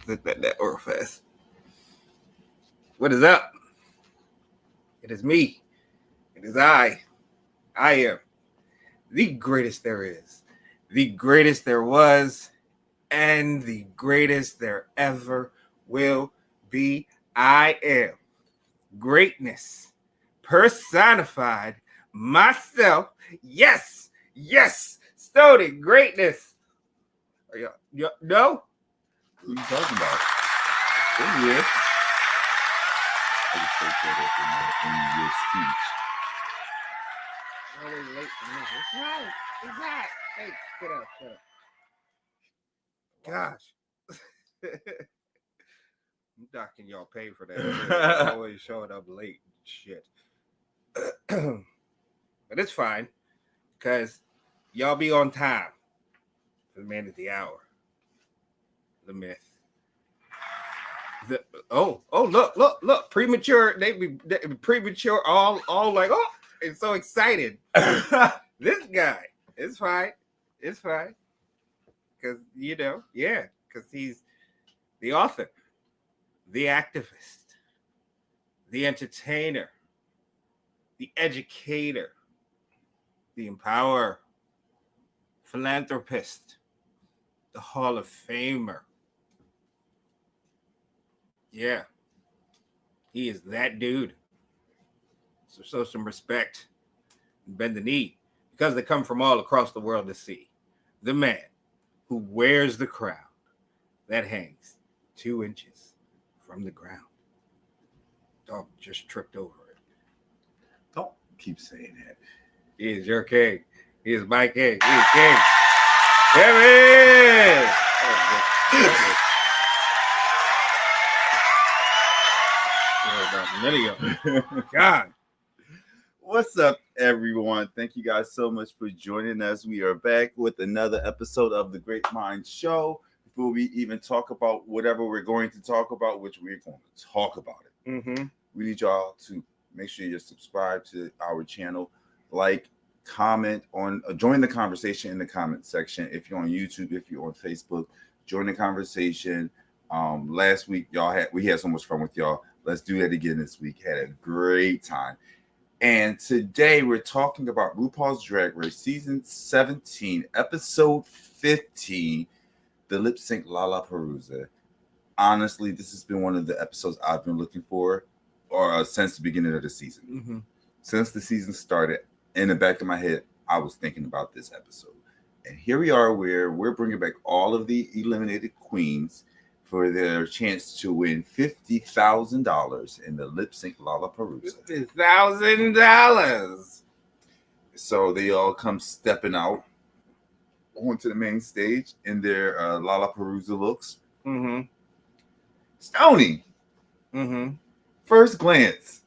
Look at that real fast. What is up? It is me. It is I. I am the greatest there is, the greatest there was, and the greatest there ever will be. I am greatness personified myself. Yes, yes, Stoney, greatness. No? Who are you talking about? Oh, yeah. I just spoke that in your speech. Always late for me. It's right. It's right. Hey, sit up, shut up. Gosh. I'm docking y'all pay for that. Always showing up late. Shit. But it's fine. Because y'all be on time. For the man of the hour. The myth. Look. Premature. They be premature. All like, oh, it's so excited. This guy. It's fine. It's fine. Because, because he's the author, the activist, the entertainer, the educator, the empowerer, philanthropist, the Hall of Famer. Yeah. He is that dude. So show some respect and bend the knee because they come from all across the world to see the man who wears the crown that hangs 2 inches from the ground. Dog just tripped over it. Don't keep saying that. He is your king. He is my king. He is king. Kevyn! God. What's up, everyone? Thank you guys so much for joining us. We are back with another episode of the GreatMines Show. Before we even talk about whatever we're going to talk about, which we're going to talk about it, we need y'all to make sure you're subscribed to our channel, like, comment on, join the conversation in the comment section. If you're on YouTube, if you're on Facebook, join the conversation. Last week, we had so much fun with y'all. Let's do that again this week. Had a great time. And today we're talking about RuPaul's Drag Race Season 17, Episode 15, the Lipsync Lalapalooza. Honestly, this has been one of the episodes I've been looking for since the beginning of the season. Since the season started, in the back of my head, I was thinking about this episode. And here we are where we're bringing back all of the eliminated queens for their chance to win $50,000 in the Lipsync Lalapalooza. $50,000. So they all come stepping out onto the main stage in their Lalapalooza looks. Stoney. First glance,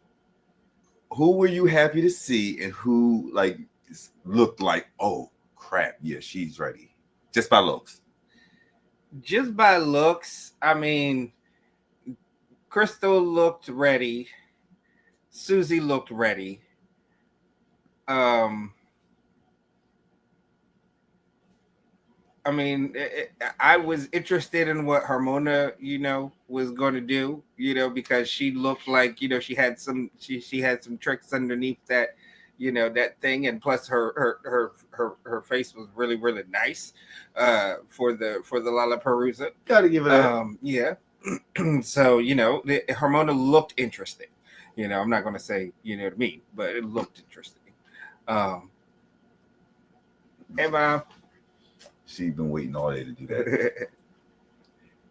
who were you happy to see, and who looked like, oh crap, yeah, she's ready, just by looks? Just by looks, I mean, Crystal looked ready. Susie looked ready. I mean, I was interested in what Harmona, was going to do, because she looked like, she had some tricks underneath that, that thing, and plus her face was really, really nice, for the Lalapalooza. Gotta give it up. Yeah. So Harmona looked interesting. I'm not going to say what I mean, but it looked interesting. Hey, Mom. She's been waiting all day to do that.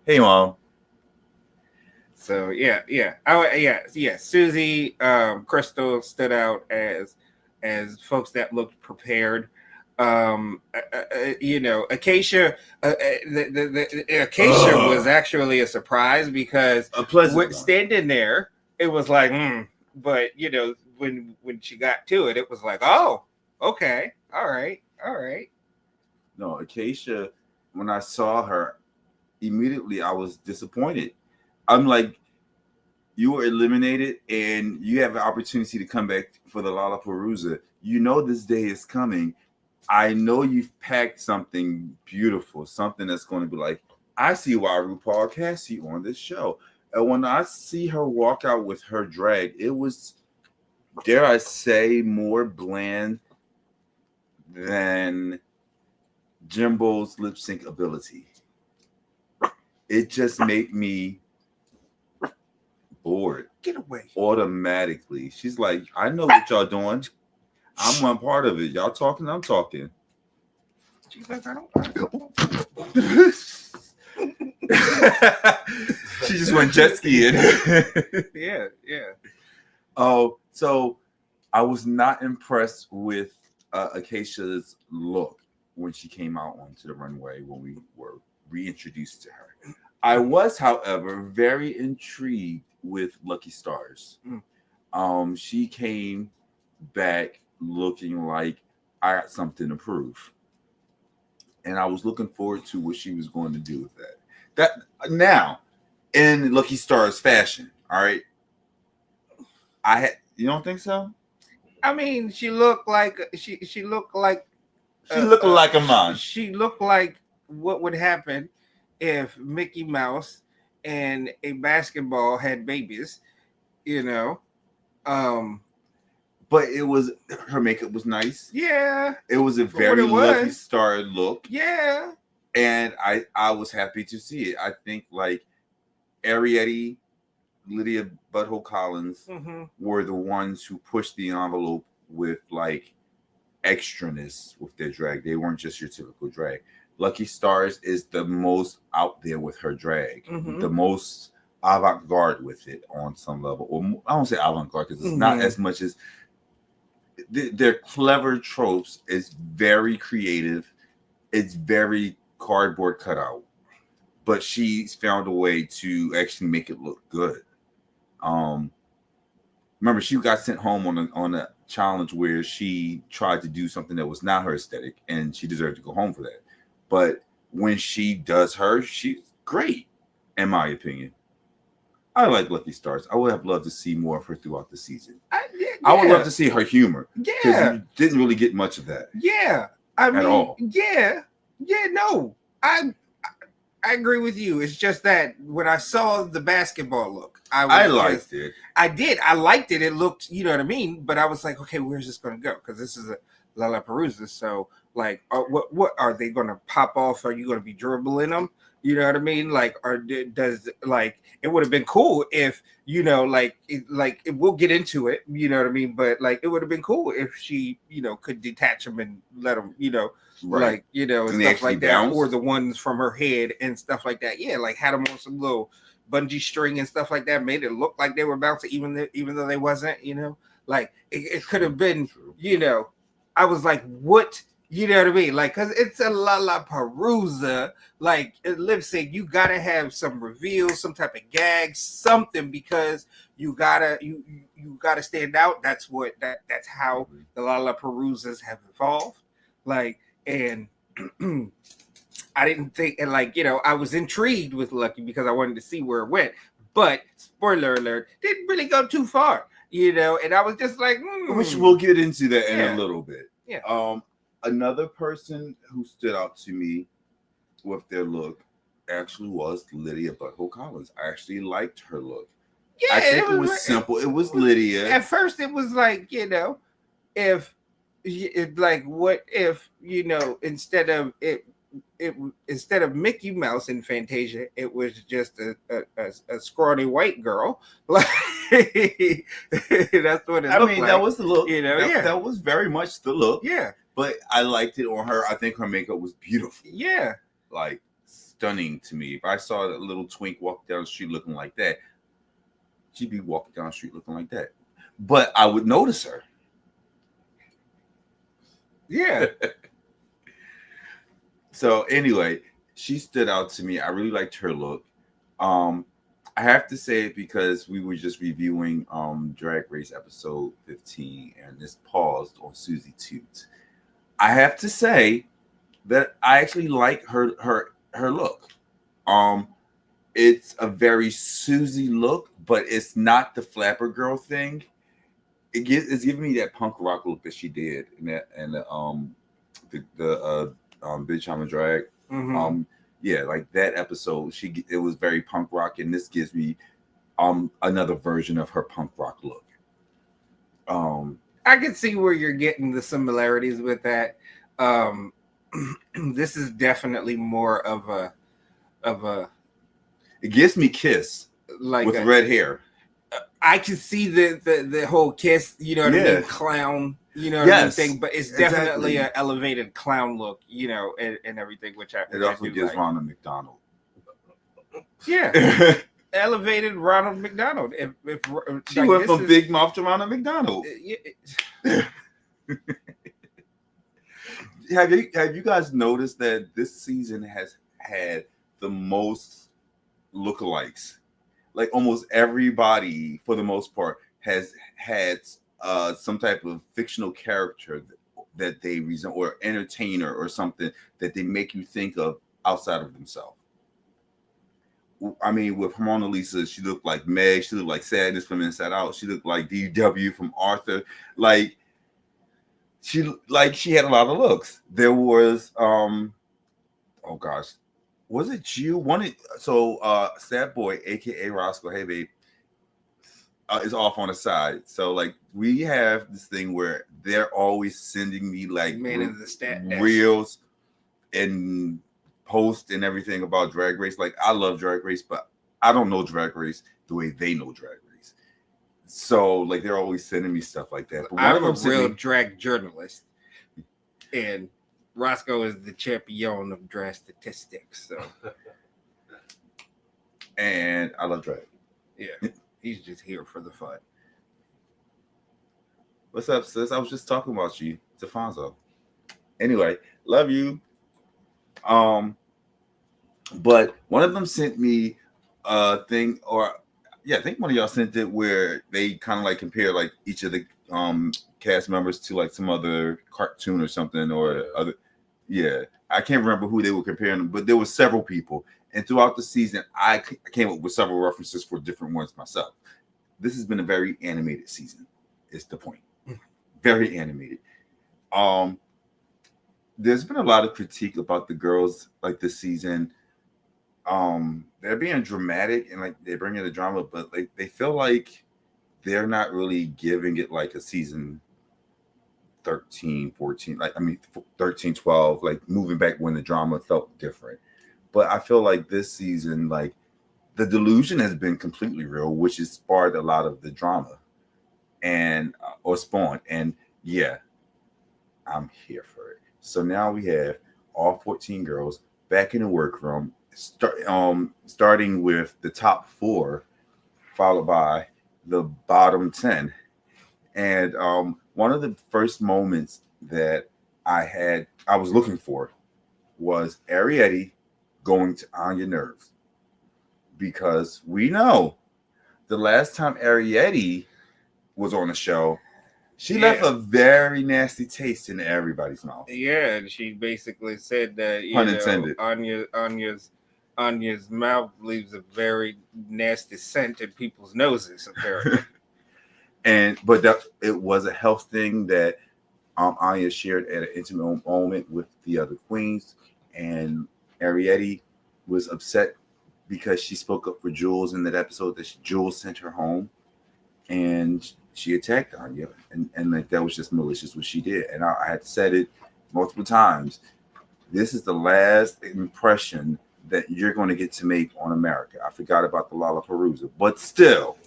Hey, Mom. So yeah. Susie, Crystal stood out as folks that looked prepared. Acacia. Acacia was actually a surprise because standing there, it was like, but when she got to it, it was like, oh, okay, all right. No, Acacia, when I saw her, immediately I was disappointed. I'm like, you were eliminated and you have an opportunity to come back for the Lalapalooza. This day is coming. I know you've packed something beautiful, something that's going to be like, I see why RuPaul cast you on this show. And when I see her walk out with her drag, it was, dare I say, more bland than Jimbo's lip sync ability. It just made me bored. Get away. Automatically. She's like, I know what y'all doing. I'm one part of it. Y'all talking, I'm talking. She's like, I don't. She just went jet skiing. Yeah. Oh, so I was not impressed with Acacia's look when she came out onto the runway when we were reintroduced to her. I was, however, very intrigued with Lucky Stars. She came back looking like I got something to prove. And I was looking forward to what she was going to do with that. That now, in Lucky Stars fashion, all right. You don't think so? I mean, she looked like she looked like a man. She looked like what would happen if Mickey Mouse and a basketball had babies, you know. But it was, her makeup was nice. Yeah. It was a very Lucky Star look. Yeah. And I was happy to see it. I think like Arietti, Lydia Butthole Collins were the ones who pushed the envelope with like extraness with their drag. They weren't just your typical drag. Lucky Stars is the most out there with her drag, the most avant-garde with it on some level. Or I don't say avant-garde because it's not as much as their clever tropes. Is very creative. It's very cardboard cutout, but she's found a way to actually make it look good. Remember, she got sent home on a challenge where she tried to do something that was not her aesthetic, and she deserved to go home for that. But when she does her, she's great, in my opinion. I like Lucky Stars. I would have loved to see more of her throughout the season. I would love to see her humor. Yeah, you didn't really get much of that. Yeah, I mean, at all. Yeah. No, I agree with you. It's just that when I saw the basketball look, I liked it. I did. I liked it. It looked, you know what I mean. But I was like, okay, where's this going to go? Because this is a Lalapalooza. So, like, what are they going to pop off? Are you going to be dribbling them? You know what I mean? Like, or does like it would have been cool if we'll get into it. You know what I mean? But like, it would have been cool if she, could detach them and let them, Right. and stuff like that, or the ones from her head and stuff like that. Yeah, like had them on some little bungee string and stuff like that, made it look like they were bouncing, even though they wasn't. Like it could have been. I was like, what? You know what I mean? Like, cause it's a Lalapalooza, like lip sync. You gotta have some reveals, some type of gag, something, because you gotta stand out. That's how the Lalapaloozas have evolved. Like, and I didn't think, and I was intrigued with Lucky because I wanted to see where it went. But spoiler alert, didn't really go too far, and I was just like, which we'll get into that in a little bit. Yeah. Another person who stood out to me with their look actually was Lydia Butthole Collins. I actually liked her look. Yeah, I think it was simple. It was Lydia. At first, it was like, what if instead of Mickey Mouse in Fantasia, it was just a scrawny white girl. Like that's what it looked like. That was the look. That was very much the look. Yeah. But I liked it on her. I think her makeup was beautiful. Yeah. Like stunning to me. If I saw a little twink walk down the street looking like that, she'd be walking down the street looking like that. But I would notice her. Yeah. So anyway, she stood out to me. I really liked her look. I have to say it because we were just reviewing Drag Race episode 15 and this paused on Susie Toot. I have to say that I actually like her look. It's a very Susie look, but it's not the flapper girl thing. It's giving me that punk rock look that she did in the the Bitch I'm a Drag. Mm-hmm. Yeah, like that episode, it was very punk rock, and this gives me another version of her punk rock look. I can see where you're getting the similarities with that. This is definitely more of a it gives me Kiss like with red hair. I can see the whole Kiss, you know what I mean, clown, you know what I mean thing, but it's definitely an elevated clown look, you know, and everything, which it also gives like. Ronald McDonald. Yeah. Elevated Ronald McDonald. If she like, went from Big Mouth to Ronald McDonald. Have you guys noticed that this season has had the most lookalikes? Like almost everybody, for the most part, has had some type of fictional character that they resemble, or entertainer, or something that they make you think of outside of themselves. I mean, with Mona Lisa, she looked like Meg. She looked like Sadness from Inside Out. She looked like DW from Arthur. Like she had a lot of looks. There was oh gosh, was it you? Sad Boy, aka Roscoe, hey babe, is off on the side. So like we have this thing where they're always sending me like reels and post and everything about Drag Race. Like I love Drag Race, but I don't know Drag Race the way they know Drag Race. So like they're always sending me stuff like that. But I'm a real drag journalist, and Roscoe is the champion of drag statistics. So, and I love drag. Yeah, he's just here for the fun. What's up, sis? I was just talking about you, Defonso. Anyway, love you. But one of them sent me a thing, or I think one of y'all sent it, where they kind of like compare like each of the cast members to like some other cartoon or something, or other. Yeah, I can't remember who they were comparing them, but there were several people, and throughout the season, I came up with several references for different ones myself. This has been a very animated season. Is the point? Very animated. There's been a lot of critique about the girls like this season. They're being dramatic and like they bring in the drama, but like they feel like they're not really giving it like a season 13, 14, 13, 12, like moving back when the drama felt different. But I feel like this season, like the delusion has been completely real, which has sparked a lot of the drama and or spawned. And yeah, I'm here for it. So now we have all 14 girls back in the workroom, starting with the top 4, followed by the bottom 10. And one of the first moments that I was looking for was Ariete going to Anya nerves, because we know the last time Ariete was on the show, she left a very nasty taste in everybody's mouth. Yeah, and she basically said that pun intended. Anya's mouth leaves a very nasty scent in people's noses, apparently. But it was a health thing that Anya shared at an intimate moment with the other queens, and Ariete was upset because she spoke up for Jules in that episode that Jules sent her home, and she attacked Anya, and like that was just malicious what she did. And I had said it multiple times. This is the last impression that you're going to get to make on America. I forgot about the Lalapalooza, but still,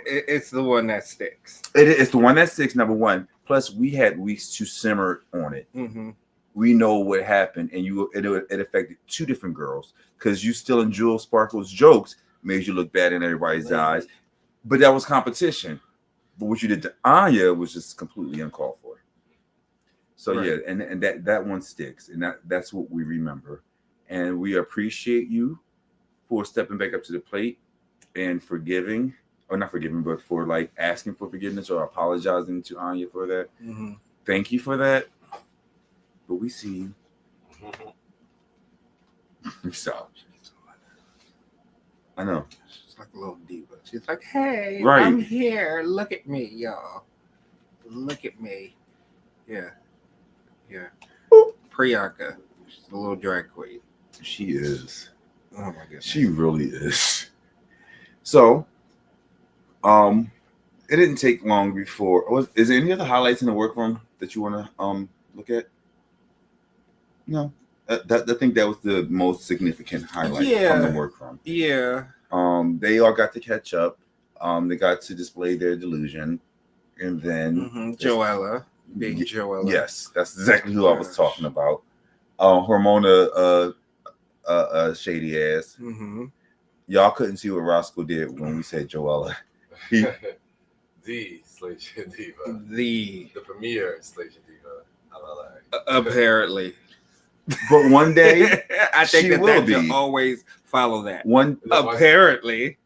it's the one that sticks. It's the one that sticks. Number one. Plus, we had weeks to simmer on it. Mm-hmm. We know what happened, and it affected 2 different girls, because you stealing Jules Sparkle's jokes made you look bad in everybody's eyes. But that was competition. But what you did to Anya was just completely uncalled for. So right. Yeah, and that one sticks, and that's what we remember. And we appreciate you for stepping back up to the plate and forgiving, or not forgiving, but for like asking for forgiveness or apologizing to Anya for that. Mm-hmm. Thank you for that. But we see you. So I know. She's like a little diva. She's like, hey, right. I'm here. Look at me, y'all. Look at me. Yeah. Yeah. Priyanka. She's a little drag queen. She is. Oh my goodness. She really is. So, it didn't take long before. Is there any other highlights in the workroom that you want to look at? No, I think that was the most significant highlight from the workroom. Yeah. They all got to catch up. They got to display their delusion, and then Joella being Joella. Yes, that's exactly who I was talking about. Hormona, shady ass. Mm-hmm. Y'all couldn't see what Roscoe did when we said Joella. The Station Diva. The premier Station Diva. Apparently. But one day, I think she that will should always follow that. Apparently.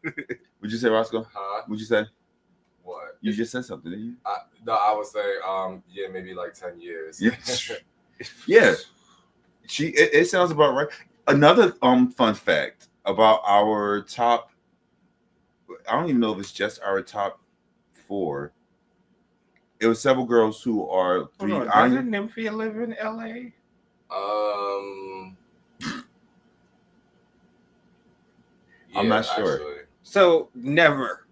Would you say, Roscoe? Huh? Would you say? What? You just said something, didn't you? No, I would say, yeah, maybe like 10 years. Yeah. It sounds about right. Another fun fact about our top, I don't even know if it's just our top 4. It was several girls who are doesn't Nymphia live in LA? I'm not sure. Actually. So never.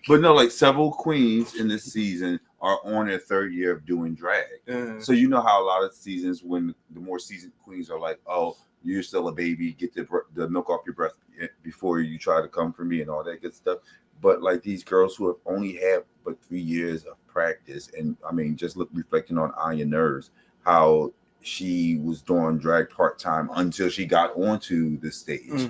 But no, like several queens in this season are on their 3rd year of doing drag. So you know how a lot of seasons when the more seasoned queens are like, oh, you're still a baby, get the milk off your breath before you try to come for me and all that good stuff. But like these girls who have only had but 3 years of practice, and I mean, just reflecting on Anya Nerves, how she was doing drag part-time until she got onto the stage.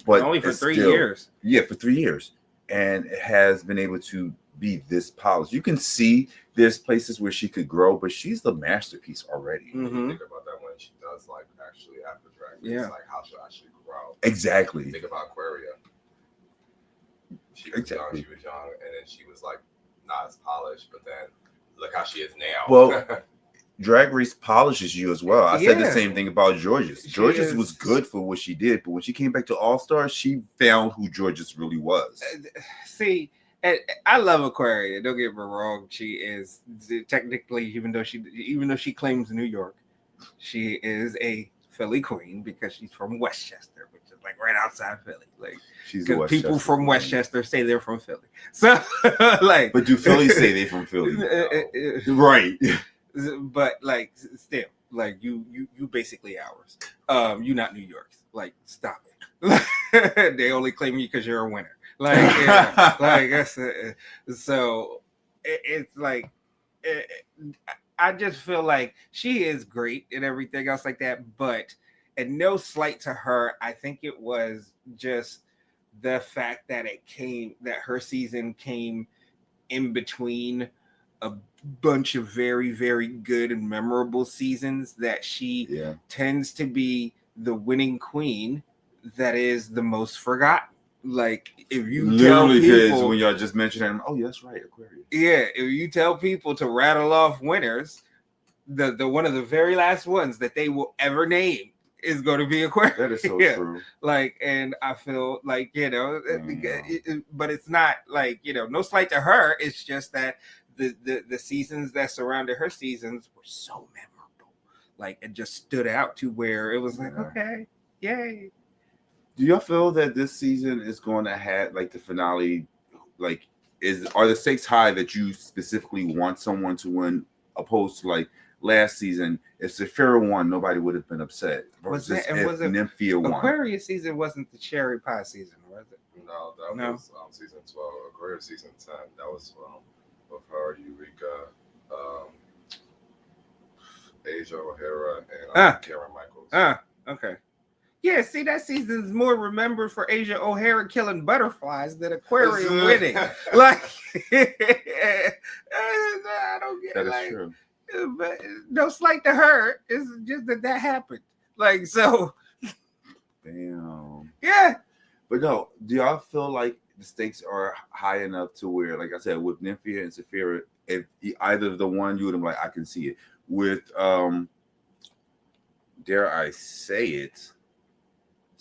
But only for 3 years. Yeah, for 3 years. And it has been able to be this polished. You can see there's places where she could grow, but she's the masterpiece already. You think about that when she does like actually after drag race, like how she'll actually grow. Exactly. Think about Aquaria. She was young, and then she was like not as polished, but then look how she is now. Well, Drag Race polishes you as well. I said the same thing about Georges. Georges was good for what she did, but when she came back to All Stars, she found who Georges really was. See, I love Aquaria. Don't get me wrong. She is technically, even though she claims New York, she is a Philly queen because she's from Westchester, which is like right outside Philly. Like, because people from Westchester say they're from Philly. So, like, but do Philly say they from Philly? Right. But like, still, like you basically ours. You not New York's. Like, stop it. They only claim you because you're a winner. Like, so it's like, I just feel like she is great and everything else like that. But, and no slight to her, I think it was just the fact that her season came in between a bunch of very, very good and memorable seasons, that she tends to be the winning queen that is the most forgotten. Like, if you tell people, when y'all just mentioned them, oh, yeah, that's right, Aquarius. Yeah, if you tell people to rattle off winners, the one of the very last ones that they will ever name is going to be Aquarius. That is so true. Like, and I feel like, but it's not like, no slight to her. It's just that the seasons that surrounded her seasons were so memorable. Like, it just stood out to where it was like, okay, yay. Do y'all feel that this season is going to have like the finale? Like, are the stakes high that you specifically want someone to win, opposed to like last season? If Saphira won, nobody would have been upset. Was it Nymphia won? Aquarius season wasn't the cherry pie season, was it? No, that was season 12. Aquarius season 10. That was with her, Eureka, Asia O'Hara, and Karen Michaels. Okay. Yeah, see, that season is more remembered for Asia O'Hara killing butterflies than Aquarium winning. Like, I don't get it. That is true. But no slight to her. It's just that happened. Like, so. Damn. Yeah. But no, do y'all feel like the stakes are high enough to where, like I said, with Nymphia and Saphira, if either the one you would have like, I can see it. With, dare I say it,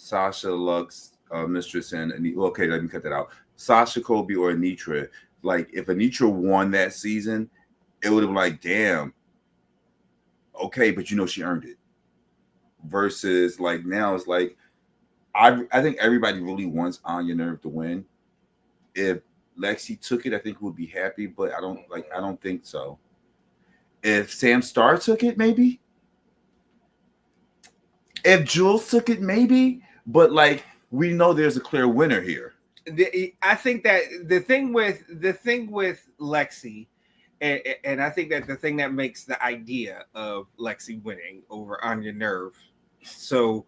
Sasha Lux, Mistress, and okay, let me cut that out. Sasha Colby or Anitra. Like, if Anitra won that season, it would have been like, damn, okay, but she earned it. Versus like now it's like I think everybody really wants Anya Nerve to win. If Lexi took it, I think we'd be happy, but I don't think so. If Sam Starr took it, maybe. If Jules took it, maybe. But like we know there's a clear winner here. I think that the thing with Lexi, and I think that the thing that makes the idea of Lexi winning over Anya Nerve so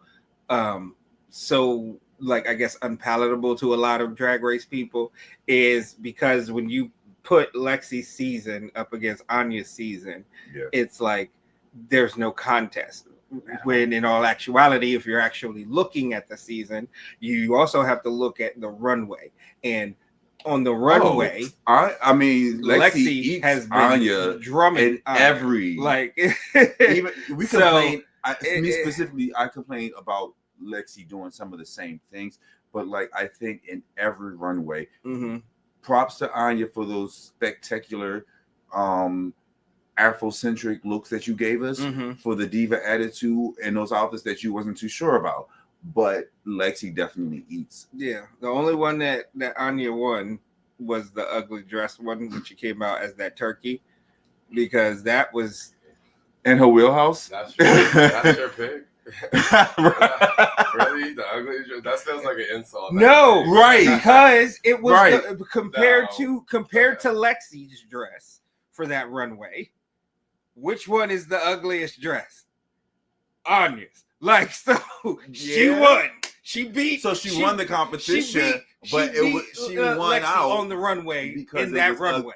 like I guess unpalatable to a lot of Drag Race people is because when you put Lexi's season up against Anya's season, it's like there's no contest. When in all actuality, if you're actually looking at the season, you also have to look at the runway. And on the runway, I mean, Lexi has been Anya drumming in every like even we complain. Me specifically, I complain about Lexi doing some of the same things, but like I think in every runway, props to Anya for those spectacular Afrocentric looks that you gave us, for the diva attitude and those outfits that you wasn't too sure about. But Lexi definitely eats. Yeah, the only one that Anya won was the ugly dress one when she came out as that turkey, because that was in her wheelhouse. That's your pick. Really, the ugly dress? That sounds like an insult. No, right? Because it was right. Compared to Lexi's dress for that runway. Which one is the ugliest dress? Anya's. Like, so she won. She beat. So she won the competition, she won Lexi out on the runway because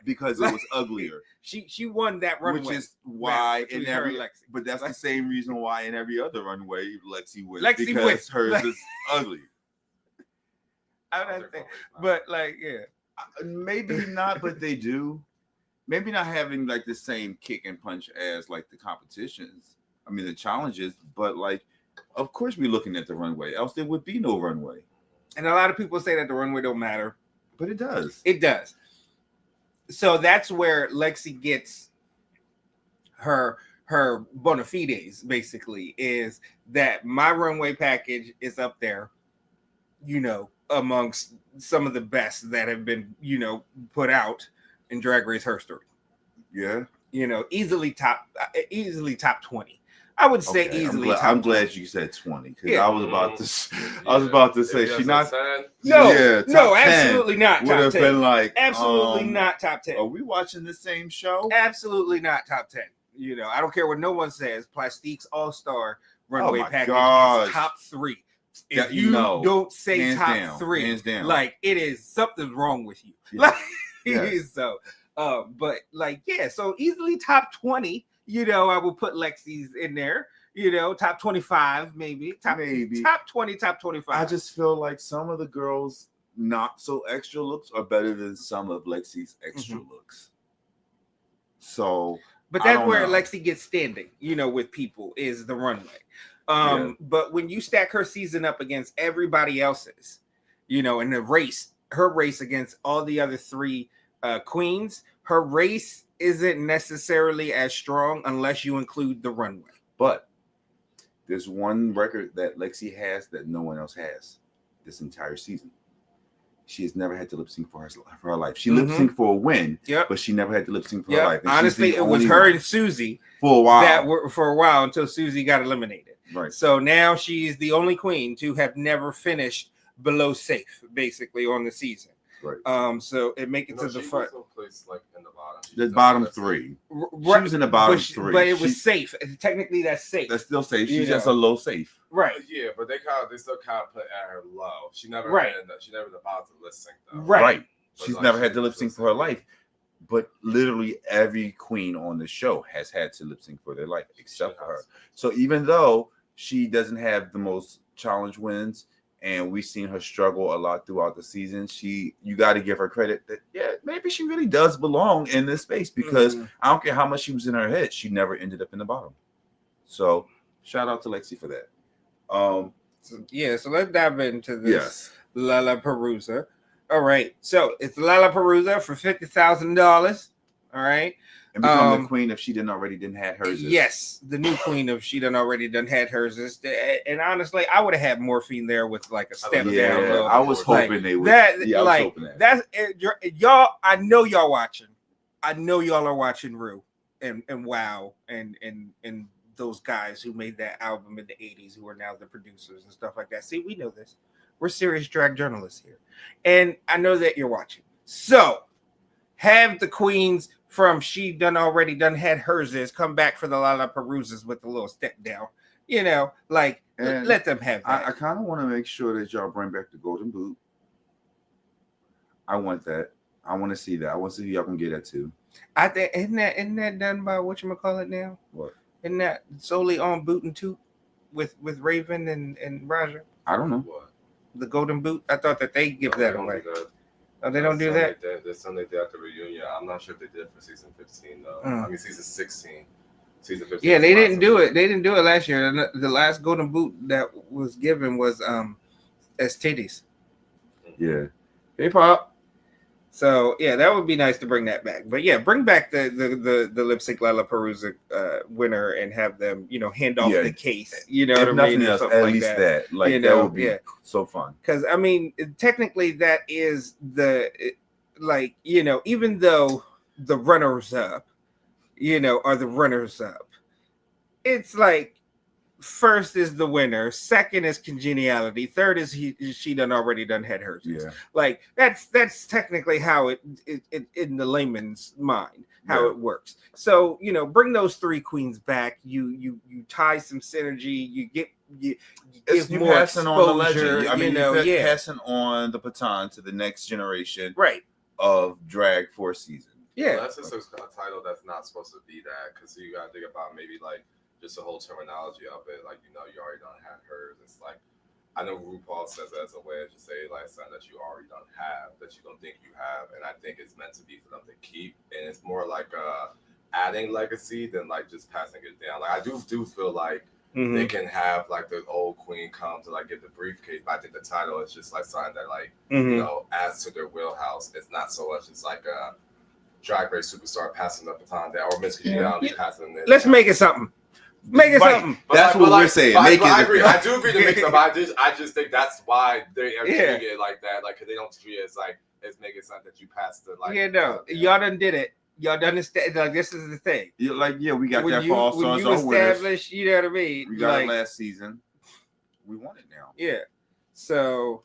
because it was uglier. She won that runway, which is why in every. But that's the same reason why in every other runway Lexi wins. Because hers is ugly. I don't think, but like, maybe not, but they do. Maybe not having like the same kick and punch as like the competitions. I mean the challenges, but like, of course we're looking at the runway. Else there would be no runway. And a lot of people say that the runway don't matter, but it does. It does. So that's where Lexi gets her bona fides. Basically, is that my runway package is up there, amongst some of the best that have been, put out in Drag Race history. Yeah. Easily top 20. I would say easily. I'm glad you said 20 because I was about to say she's not. No, top absolutely 10 not. Would have been like absolutely not top 10. Are we watching the same show? Absolutely not top 10. I don't care what no one says. Plastique's All-Star runway package is top 3. If you don't say top 3, hands down. Like it is something's wrong with you. Yeah. So, but like, so easily top 20. I will put Lexi's in there. Top 25, maybe. Top 20, top 25. I just feel like some of the girls' not so extra looks are better than some of Lexi's extra looks. So, but that's where Lexi gets standing, with people is the runway. But when you stack her season up against everybody else's, in the race, her race against all the other 3 queens, her race isn't necessarily as strong unless you include the runway. But there's one record that Lexi has that no one else has this entire season. She has never had to lip sync for her life. She lip synced for a win, but she never had to lip sync for her life. And honestly, it was her and Susie for a while. For a while until Susie got eliminated. Right. So now she's the only queen to have never finished below safe, basically, on the season. Right. So it make it to the front. Place, like, in the bottom. The bottom 3. She was in the bottom 3. But it was safe. Technically, that's safe. That's still safe. She's just a low safe. Right. Yeah, but they still kind of put at her low. She never she never about to lip sync though. Right. She's never had to lip sync for her life. But literally every queen on the show has had to lip sync for their life except for her. So even though she doesn't have the most challenge wins, and we've seen her struggle a lot throughout the season, you got to give her credit that maybe she really does belong in this space, because I don't care how much she was in her head, she never ended up in the bottom. So shout out to Lexi for that. So let's dive into this Lalapalooza. All right, so it's Lalapalooza for $50,000. All right, And become the queen if she didn't had hers. Yes, the new queen if she done had hers. And honestly, I would have had Morphine there with like a step down. I was hoping they would. That. I was hoping that. That's y'all. I know y'all watching. I know y'all are watching Ru and Wow and those guys who made that album in the 80s who are now the producers and stuff like that. See, we know this. We're serious drag journalists here. And I know that you're watching. So have the queens from she done had hers is come back for the Lalapaloozas with a little step down. Let them have that. I kind of want to make sure that y'all bring back the golden boot. I want that. I want to see that. I want to see if y'all can get that too. I think isn't that done by whatchamacallit now? What? Isn't that solely on Boot and Toot with Raven and Raja? I don't know. What? The golden boot? I thought that they give that away. Oh, they don't do that? that? There's something they did at the reunion. I'm not sure if they did for season 15 though. I mean season 16. Season 15. Yeah, they didn't do it. They didn't do it last year. The last golden boot that was given was as titties. Yeah. Hey Pop. So yeah, that would be nice to bring that back. But yeah, bring back the Lipsync Lalapalooza winner and have them, hand off the case. You know if what I nothing mean? else, at least that. Like that would be so fun. Because I mean, technically, that is even though the runners up, are the runners up, it's like first is the winner, second is congeniality, third is she had hers. Yeah, like that's technically how it in the layman's mind how it works. So bring those three queens back. You tie some synergy. You give more passing on the legend. I mean, passing on the baton to the next generation, right? Of drag for a season. Yeah, well, that's just a title that's not supposed to be that because you got to think about maybe like. Just the whole terminology of it, like you already done had hers. It's like I know RuPaul says that as a way to say like something that you already done have that you don't think you have, and I think it's meant to be for them to keep, and it's more like adding legacy than like just passing it down. Like I do feel like they can have like the old queen come to like get the briefcase, but I think the title is just like something that like adds to their wheelhouse. It's not so much as like a Drag Race superstar passing the baton down or Miss Congeniality passing it. Let's make it something. Make it something. That's what we're saying. I agree. I do agree to mix up. I just think that's why they are treating it like that. Like, cause they don't treat it as like it's making something that you pass to like. Y'all done did it. Y'all done understand. Like this is the thing. We got that for All Stars. You established, you know what I mean. We got it last season. We want it now. Yeah. So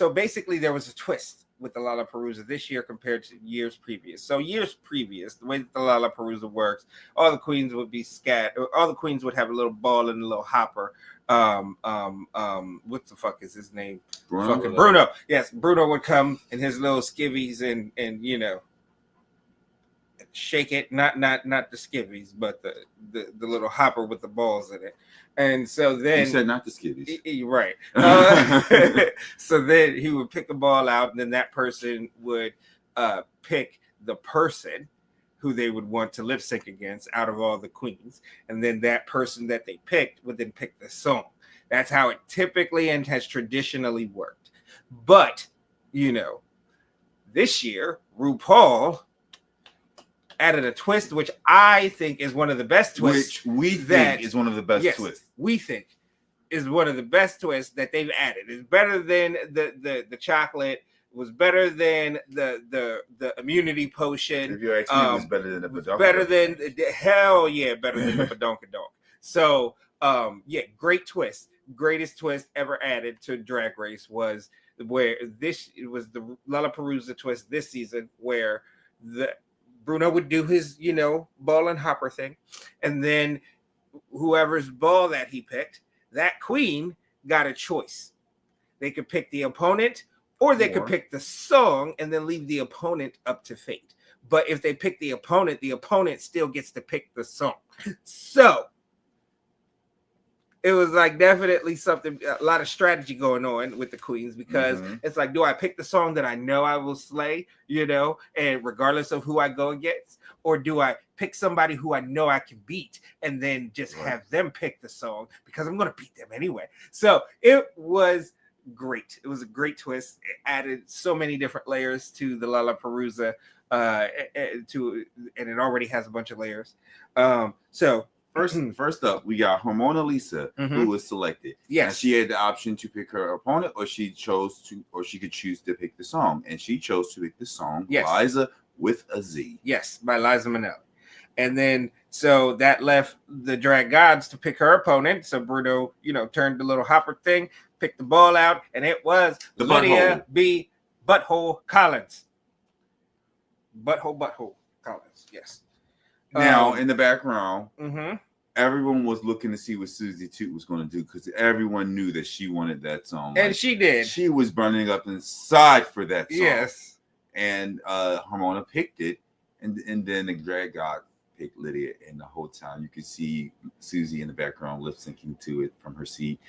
basically, there was a twist with the Lalapalooza this year compared to years previous. So years previous, the way that the Lalapalooza works, all the queens would be scattered. All the queens would have a little ball and a little hopper. What the fuck is his name? Bruno. Yes, Bruno would come in his little skivvies and shake it. Not the skivvies, but the little hopper with the balls in it. And so then you said not the skivvies, right? So then he would pick the ball out, and then that person would pick the person who they would want to lip sync against out of all the queens, and then that person that they picked would then pick the song. That's how it typically and has traditionally worked. But this year RuPaul added a twist, which I think is one of the best twists. Which we think is one of the best twists. We think is one of the best twists that they've added. It's better than the chocolate. It was better than the immunity potion. If you ask me, it was better than the badonkadonk. Better than the badonkadonk. So great twist. Greatest twist ever added to Drag Race was where it was the Lalapalooza twist this season where Bruno would do his, ball and hopper thing. And then whoever's ball that he picked, that queen got a choice. They could pick the opponent or they could pick the song and then leave the opponent up to fate. But if they pick the opponent still gets to pick the song. So it was like definitely something, a lot of strategy going on with the queens because it's like, do I pick the song that I know I will slay, and regardless of who I go against, or do I pick somebody who I know I can beat and then just have them pick the song because I'm going to beat them anyway. So it was great. It was a great twist. It added so many different layers to the Lalapalooza. and it already has a bunch of layers. So First up, we got Hormona Lisa, who was selected. Yes. And she had the option to pick her opponent, or she could choose to pick the song. And she chose to pick the song, Yes. Liza with a Z. Yes, by Liza Minnelli. And then so that left the Drag Gods to pick her opponent. So Bruno, turned the little hopper thing, picked the ball out, and it was The Lydia B. Butthole Collins. Butthole Collins. Yes. Now, in the background, Mm-hmm. everyone was looking to see what Susie Toot was going to do because everyone knew that she wanted that song. And she did. She was burning up inside for that song. Yes. And Hormona picked it, and then the Drag God picked Lydia, and the whole time you could see Susie in the background lip syncing to it from her seat.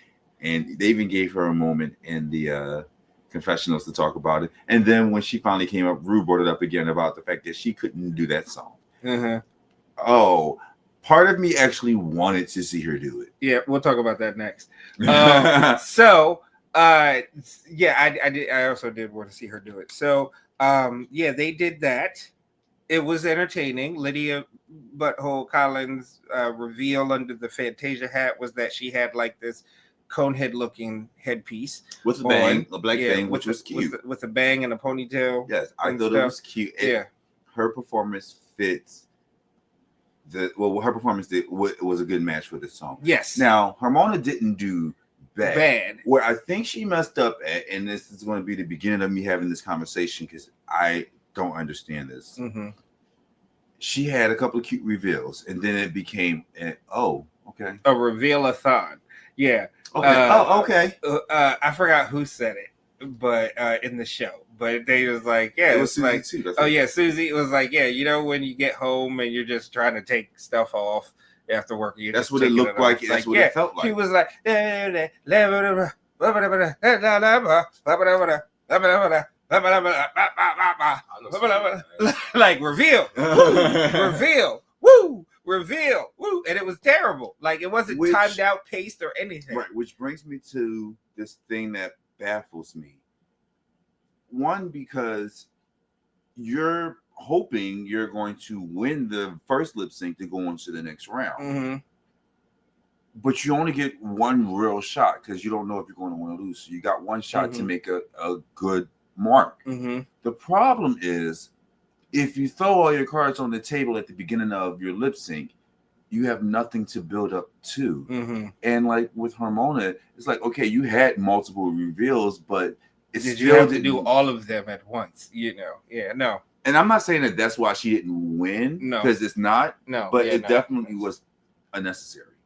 And they even gave her a moment in the confessionals to talk about it. And then when she finally came up, Ru brought it up again about the fact that she couldn't do that song. Mm-hmm. Oh, part of me actually wanted to see her do it. Yeah, we'll talk about that next. So, I did. I also did want to see her do it. So, they did that. It was entertaining. Lydia Butthole Collins' reveal under the Fantasia hat was that she had like this conehead looking headpiece with a bang, a black bang, which was cute. With a bang and a ponytail. Yes, I thought it was cute. Her performance fits. Her performance was a good match for this song. Yes. Now, Hormona didn't do bad. Where I think she messed up at, and this is going to be the beginning of me having this conversation because I don't understand this. Mm-hmm. She had a couple of cute reveals, and then it became a reveal-a-thon. Yeah. Okay. I forgot who said it, but in the show. But they was like, yeah, it was Susie like, too. Susie. It was like, when you get home and you're just trying to take stuff off after work. That's what it looked like. That's what it felt like. She was like, like reveal, reveal, woo, and it was terrible. Like it wasn't timed out, paced, or anything. Right, which brings me to this thing that baffles me. One, because you're hoping you're going to win the first lip sync to go on to the next round. Mm-hmm. But you only get one real shot because you don't know if you're going to win or lose. So you got one shot to make a good mark. Mm-hmm. The problem is if you throw all your cards on the table at the beginning of your lip sync, you have nothing to build up to. Mm-hmm. And like with Hormona, it's like, okay, you had multiple reveals, but did you have to do all of them at once? Yeah, no. And I'm not saying that that's why she didn't win. No, because it's not. No, but it definitely was unnecessary.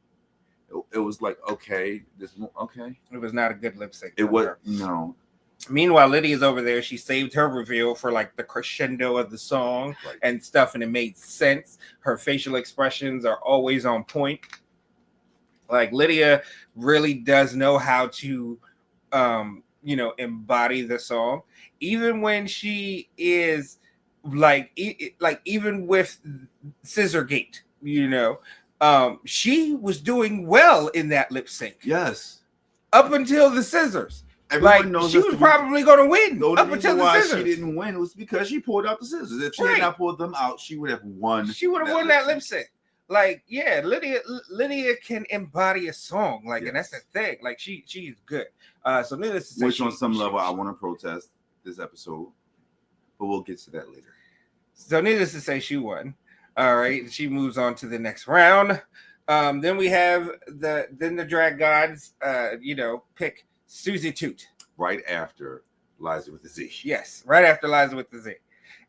It was like, okay. It was not a good lip sync. It was no. Meanwhile, Lydia's over there. She saved her reveal for like the crescendo of the song and stuff, and it made sense. Her facial expressions are always on point. Like Lydia really does know how to, embody the song, even when she is like even with Scissorgate, she was doing well in that lip sync. Yes, up until the scissors. Everyone knows she was probably going to win. Up until the scissors. She didn't win was because she pulled out the scissors. If she had not pulled them out, she would have won. She would have won that lip sync. Lydia can embody a song, and that's the thing. Like she's good. So needless to say, which on some level I want to protest this episode, but we'll get to that later. So needless to say, she won. All right, she moves on to the next round. Then we have the Drag Gods, pick Susie Toot right after Liza with the Z. Yes, right after Liza with the Z.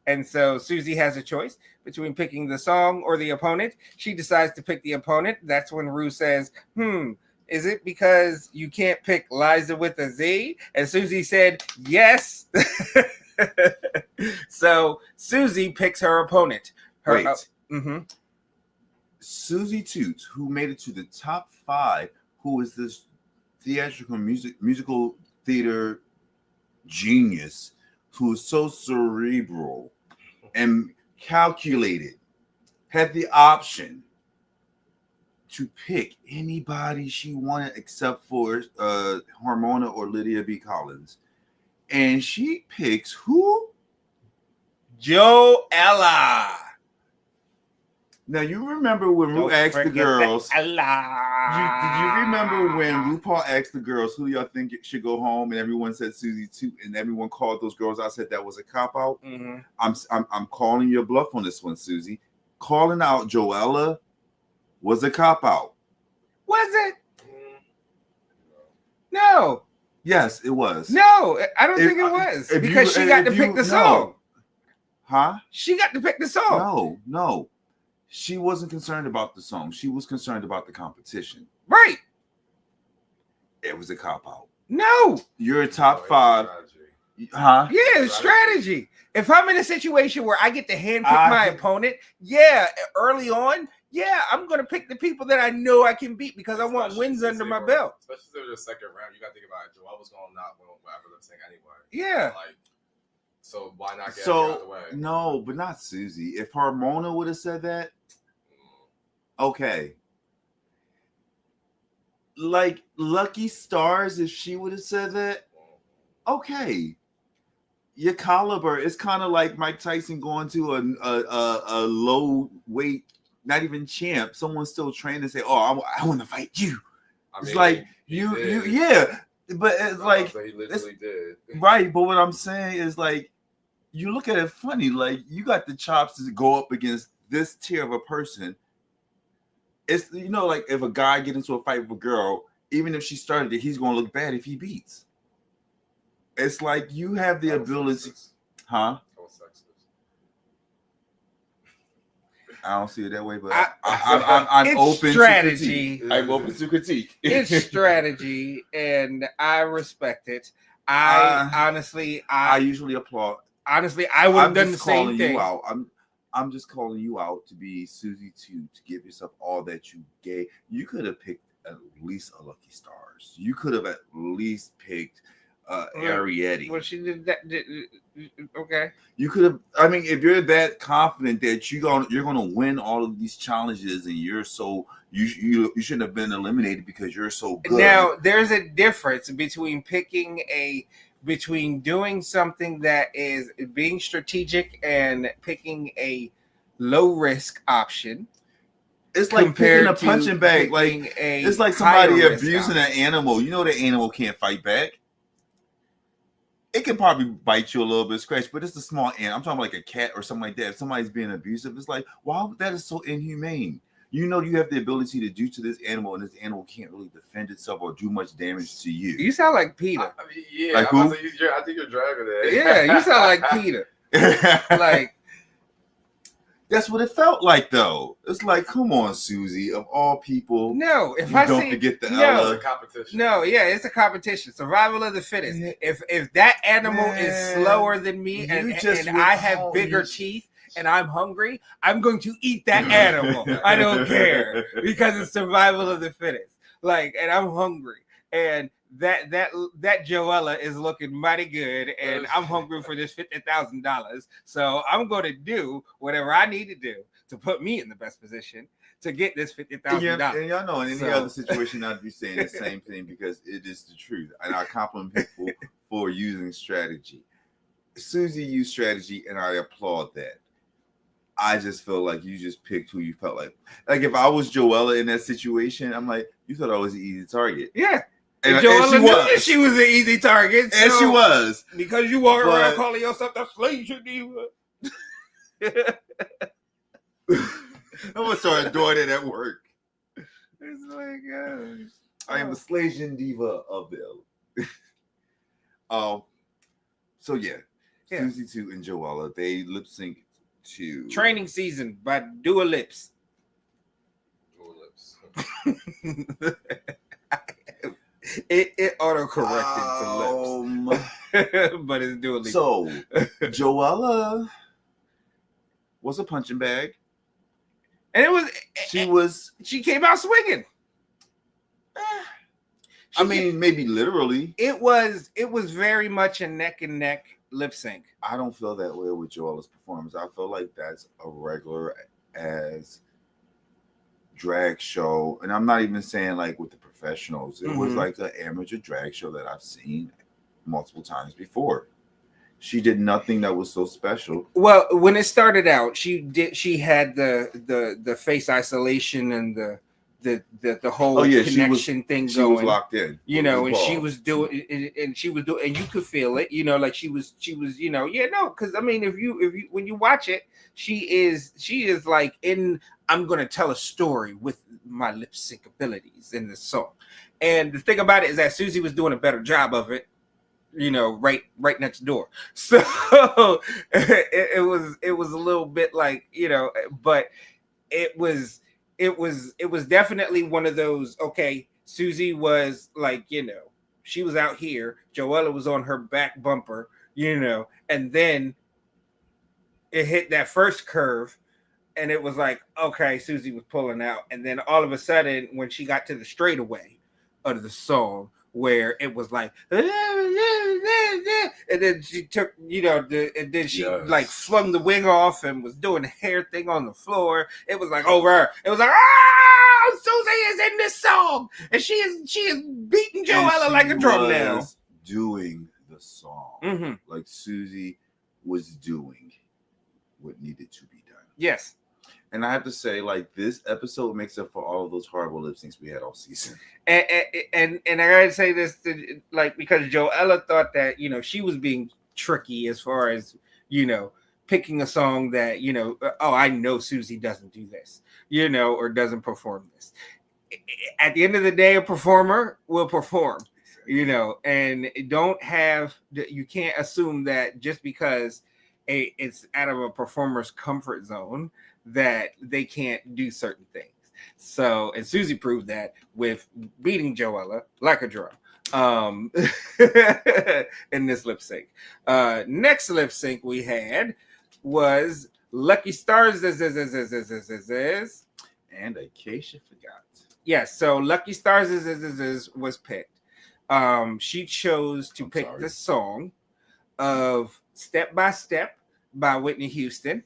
And so Susie has a choice between picking the song or the opponent. She decides to pick the opponent. That's when Ru says, is it because you can't pick Liza with a Z? And Susie said, yes. So Susie picks her opponent. Susie Toot, who made it to the top 5, who is this theatrical musical theater genius, who is so cerebral and calculated, had the option to pick anybody she wanted except for Hormona or Lydia B. Collins. And she picks who? Joella. Now you remember when Ru Don't asked the forget girls. the Ella. Did you remember when RuPaul asked the girls who y'all think should go home, and everyone said Susie too, and everyone called those girls? I said that was a cop out. Mm-hmm. I'm calling your bluff on this one, Susie. Calling out Joella was a cop out. Was it? No. Yes, it was. No, I don't think it was because she got to pick the song. Huh? She got to pick the song. No. She wasn't concerned about the song. She was concerned about the competition. Right. It was a cop out. No. You're a top 5. Huh? Yeah, it's strategy. If I'm in a situation where I get to handpick my opponent, early on, I'm going to pick the people that I know I can beat because I want wins under my belt. Especially if it's the second round, you got to think about it. Joelle was going to not win whatever Lipsync anyway. Yeah. So why not get out of the way? No, but not Susie. If Harmona would have said that, okay. Like Lucky Stars, if she would have said that, okay. Your caliber is kind of like Mike Tyson going to a low weight, not even champ. Someone still trained and say, "Oh, I want to fight you." It's like you, yeah. But it's like he literally did. Right. But what I'm saying is like you look at it funny. Like you got the chops to go up against this tier of a person. It's like if a guy get into a fight with a girl, even if she started it, he's gonna look bad if he beats. It's like you have the ability, huh? I don't see it that way, but I'm open strategy. to critique. I'm open to critique. It's strategy, and I respect it. I usually applaud. Honestly, I would have done the same thing. I'm just calling you out to be Susie 2, to give yourself all that you gave. You could have picked at least a Lucky Stars. You could have at least picked Arietti. Well, she did that. Okay. You could have. I mean, if you're that confident that you're gonna win all of these challenges, and you're so you shouldn't have been eliminated because you're so good. Now, there's a difference between doing something that is being strategic and picking a low risk option. It's like picking a punching bag. Like it's like somebody abusing an animal. You know the animal can't fight back. It can probably bite you a little bit, scratch, but it's a small animal. I'm talking like a cat or something like that. If somebody's being abusive, it's like, wow, that is so inhumane. You have the ability to do to this animal, and this animal can't really defend itself or do much damage to you. You sound like Peter. Like who? I think you're driving it. Yeah, you sound like Peter. Like that's what it felt like, though. It's like, come on, Susie, of all people. No, if I don't forget the Ella. It's a competition. No, it's a competition. Survival of the fittest. If that animal is slower than me and I have bigger teeth and I'm hungry, I'm going to eat that animal. I don't care because it's survival of the fittest. Like, and I'm hungry, and that Joella is looking mighty good, and I'm hungry for this $50,000. So I'm going to do whatever I need to do to put me in the best position to get this $50,000. And y'all know, in any other situation, I'd be saying the same thing because it is the truth, and I compliment people for using strategy. Susie used strategy, and I applaud that. I just feel like you just picked who you felt like. Like if I was Joella in that situation, I'm like, you thought I was an easy target. Yeah. And Joella knew that she was an easy target. And she was. Because you walk around calling yourself the slave diva. I'm going to start doing it at work. It's like, I am the slave diva of the So yeah. Susie 2 and Joella, they lip sync to Training Season by Dua Lips. It auto-corrected to lips. But it's Dua Lips. So Joella was a punching bag. And she came out swinging. I mean, maybe literally. It was very much a neck and neck lip sync. I don't feel that way with Joella's performance. I feel like that's a regular as drag show, and I'm not even saying like with the professionals. It was like an amateur drag show that I've seen multiple times before. she did nothing that was so special. Well, when it started out, she had the face isolation and the whole connection thing she going. was locked in, you know, and she was doing, and and you could feel it, you know, like she was, you know, yeah, no, because I mean, if you when you watch it, she is like in. I'm gonna tell a story with my lip sync abilities in this song, and the thing about it is that Susie was doing a better job of it, you know, right next door. So it was a little bit like, you know, but it was definitely one of those. Okay, Susie was like, you know, she was out here, Joella was on her back bumper, you know, and then it hit that first curve, and it was like, okay, Susie was pulling out, and then all of a sudden when she got to the straightaway of the song, where it was like, and then she took, you know, and then she like flung the wig off and was doing the hair thing on the floor. It was like over. It was like, ah, Susie is in this song, and she is beating Joella like a drum now. Doing the song, like Susie was doing what needed to be done. Yes. And I have to say, like, this episode makes up for all of those horrible lip syncs we had all season. And I gotta say this, like, because Joella thought that, you know, she was being tricky as far as, you know, picking a song that, you know, oh, I know Susie doesn't do this, you know, or doesn't perform this. At the end of the day, a performer will perform, you know, and you can't assume that just because it's out of a performer's comfort zone that they can't do certain things. So, and Susie proved that with beating Joella like a drum in this lip sync. Next lip sync we had was Lucky Stars and Acacia Forgot. Yes, so Lucky Stars was picked. She chose to pick the song of Step by Step by Whitney Houston.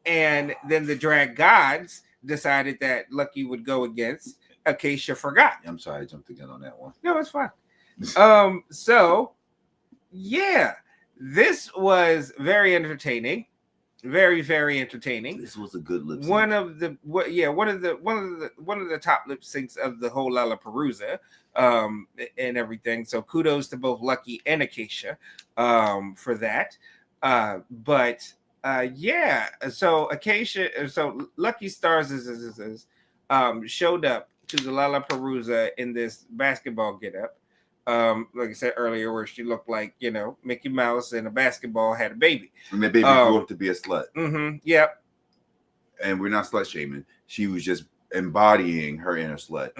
And then the Drag Gods decided that Lucky would go against Acacia Forgot. I'm sorry, I jumped the gun on that one. No, it's fine. So yeah, this was very entertaining. Very, very entertaining. This was a good lip sync. One of the top lip syncs of the whole Lalapalooza, and everything. So kudos to both Lucky and Acacia for that. Yeah, so Lucky Stars showed up to the Lalapalooza in this basketball getup. Like I said earlier, where she looked like, you know, Mickey Mouse and a basketball had a baby. And the baby grew up to be a slut. Yep. And we're not slut shaming. She was just embodying her inner slut.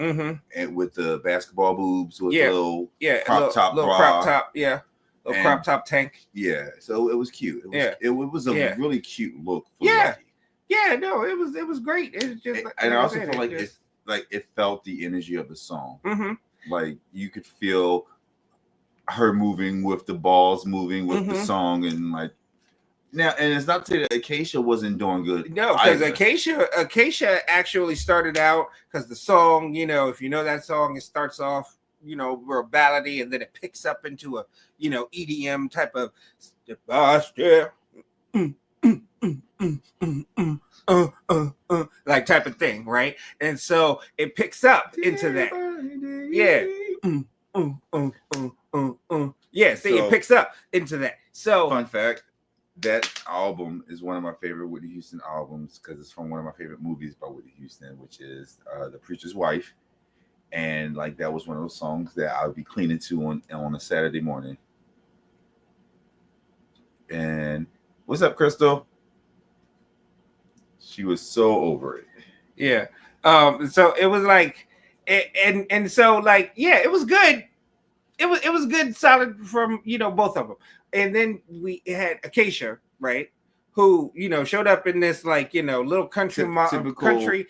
And with the basketball boobs, with the little crop top bra. Crop top, crop top tank. Yeah, so it was cute. It was a really cute look for Lucky. Yeah, no, it was great. It was just, and I also feel like it felt the energy of the song. Like you could feel her moving with the balls, moving with the song, and like now. And it's not to say that Acacia wasn't doing good. No, because Acacia actually started out because the song, you know, if you know that song, it starts off, you know, real ballady, and then it picks up into a, you know, EDM type of step by step, like type of thing, right? And so it picks up into that. Yeah. Yeah, see, it picks up into that. So fun fact, that album is one of my favorite Whitney Houston albums because it's from one of my favorite movies by Whitney Houston, which is The Preacher's Wife. And like that was one of those songs that I would be cleaning to on a Saturday morning. And what's up, Crystal? She was so over it. Yeah. So it was like, and so like, yeah, it was good. It was good, solid from, you know, both of them. And then we had Acacia, right, who, you know, showed up in this, like, you know, little country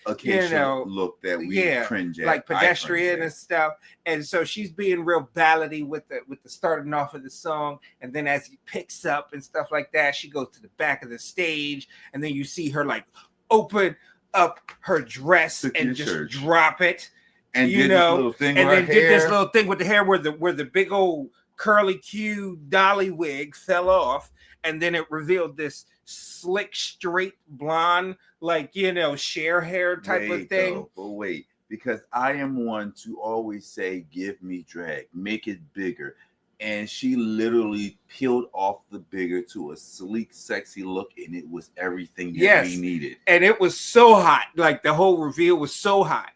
Acacia, you know, look that we cringe at, like pedestrian and stuff. And so she's being real ballady with the starting off of the song, and then as he picks up and stuff like that, she goes to the back of the stage, and then you see her like open up her dress and just drop it, and you know, did this little thing with the hair where the big old curly Q dolly wig fell off, and then it revealed this slick, straight blonde, like, you know, Cher hair type of thing. But wait, because I am one to always say, give me drag, make it bigger. And she literally peeled off the bigger to a sleek, sexy look, and it was everything that we needed. And it was so hot. Like, the whole reveal was so hot.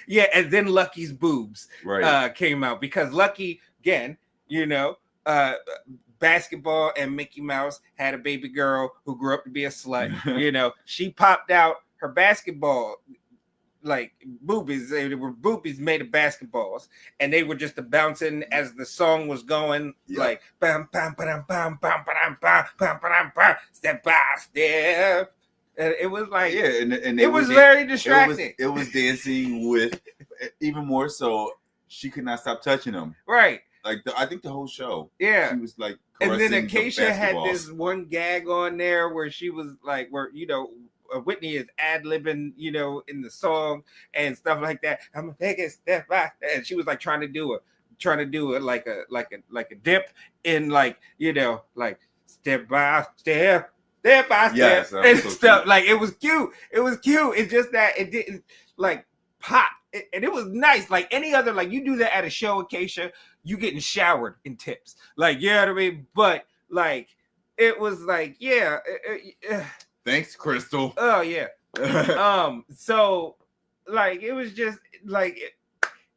Yeah, and then Lucky's boobs came out, because Lucky, again, you know, basketball and Mickey Mouse had a baby girl who grew up to be a slut. You know, she popped out her basketball, like, boobies. They were boobies made of basketballs, and they were just bouncing as the song was going, like bam bam bam bam bam bam bam bam bam bam, step by step. And it was like, and it was very distracting. It was dancing with, even more so, she could not stop touching them. Right. Like, I think the whole show. Yeah. She was like, and then Acacia had this one gag on there where she was like, where, you know, Whitney is ad-libbing, you know, in the song and stuff like that. I'm gonna take it step by, and she was like trying to do it like a dip in, like, you know, like step by step. Step by step, and so stuff. Like, it was cute. It was cute. It's just that it didn't, like, pop. And it was nice. Like any other, like, you do that at a show, Acacia, you getting showered in tips. Like, you know what I mean? But, like, it was like, yeah. Thanks, Crystal. Oh, yeah. So, like, it was just, like,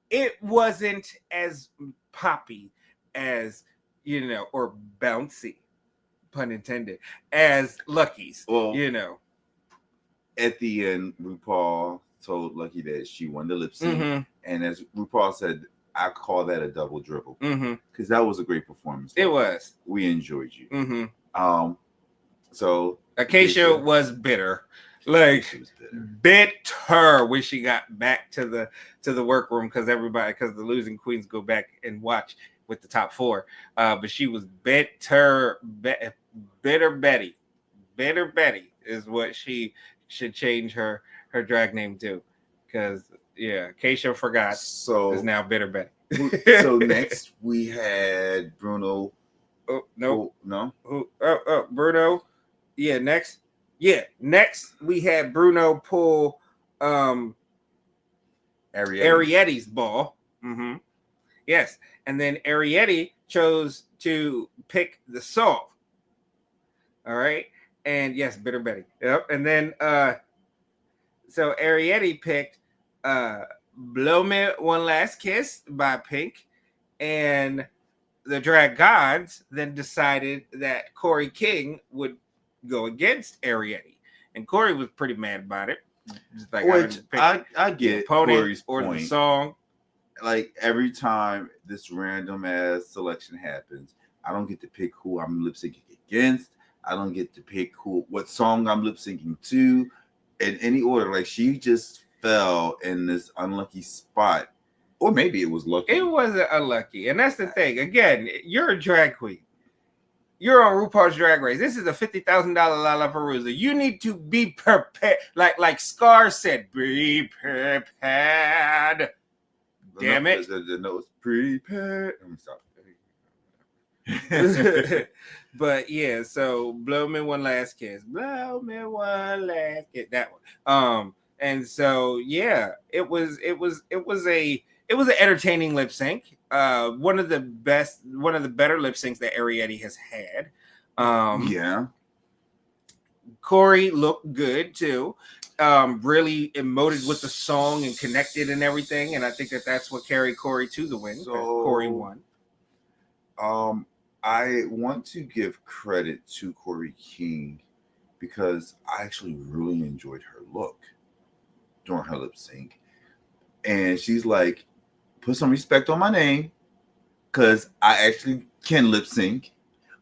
it wasn't as poppy as, you know, or bouncy, pun intended, as Lucky's. Well, you know, at the end, RuPaul told Lucky that she won the lip sync, and as RuPaul said, I call that a double dribble, because that was a great performance. It was. We enjoyed you. So Acacia was bitter, like bitter when she got back to the workroom, because the losing queens go back and watch with the top four. But she was bitter Betty. Bitter Betty is what she should change her drag name to, because Acacia forgot. So is now Bitter Betty. So next we had Bruno. Oh no, no. Bruno. Yeah, next we had Bruno pull Arietti's ball. Yes, and then Arietti chose to pick the solve. All right, and yes, Bitter Betty. Yep, and then so Arietti picked "Blow Me One Last Kiss" by Pink, and the Drag Gods then decided that Corey Kyng would go against Arietti, and Corey was pretty mad about it. Just like, which I get Corey's or point. The song. Like, every time this random ass selection happens, I don't get to pick who I'm lip syncing against. I don't get to pick what song I'm lip syncing to in any order. Like, she just fell in this unlucky spot, or maybe it was lucky. It wasn't unlucky, and that's the thing. Again, you're a drag queen. You're on RuPaul's Drag Race. This is a $50,000 Lalapalooza. You need to be prepared. Like Scar said, be prepared. Damn it. The note's prepared. Let me stop. But yeah, so Blow Me One Last Kiss. Blow Me One Last Kiss. That one. And so yeah, it was an entertaining lip sync. One of the better lip syncs that Arietti has had. Corey looked good too. Really emoted with the song and connected and everything, and I think that's what carried Corey to the win. So Corey won. I want to give credit to Corey Kyng, because I actually really enjoyed her look during her lip sync, and she's like, put some respect on my name, because I actually can lip sync.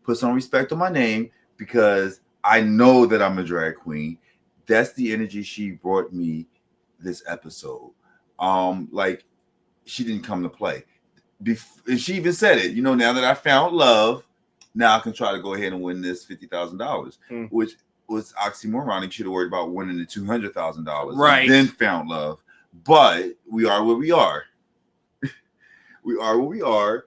Put some respect on my name, because I know that I'm a drag queen. That's the energy she brought me this episode. Like, she didn't come to play. And she even said it, now that I found love, now I can try to go ahead and win this $50,000, which was oxymoronic. Should have worried about winning the $200,000, right? Then found love. But we are where we are. We are what we are.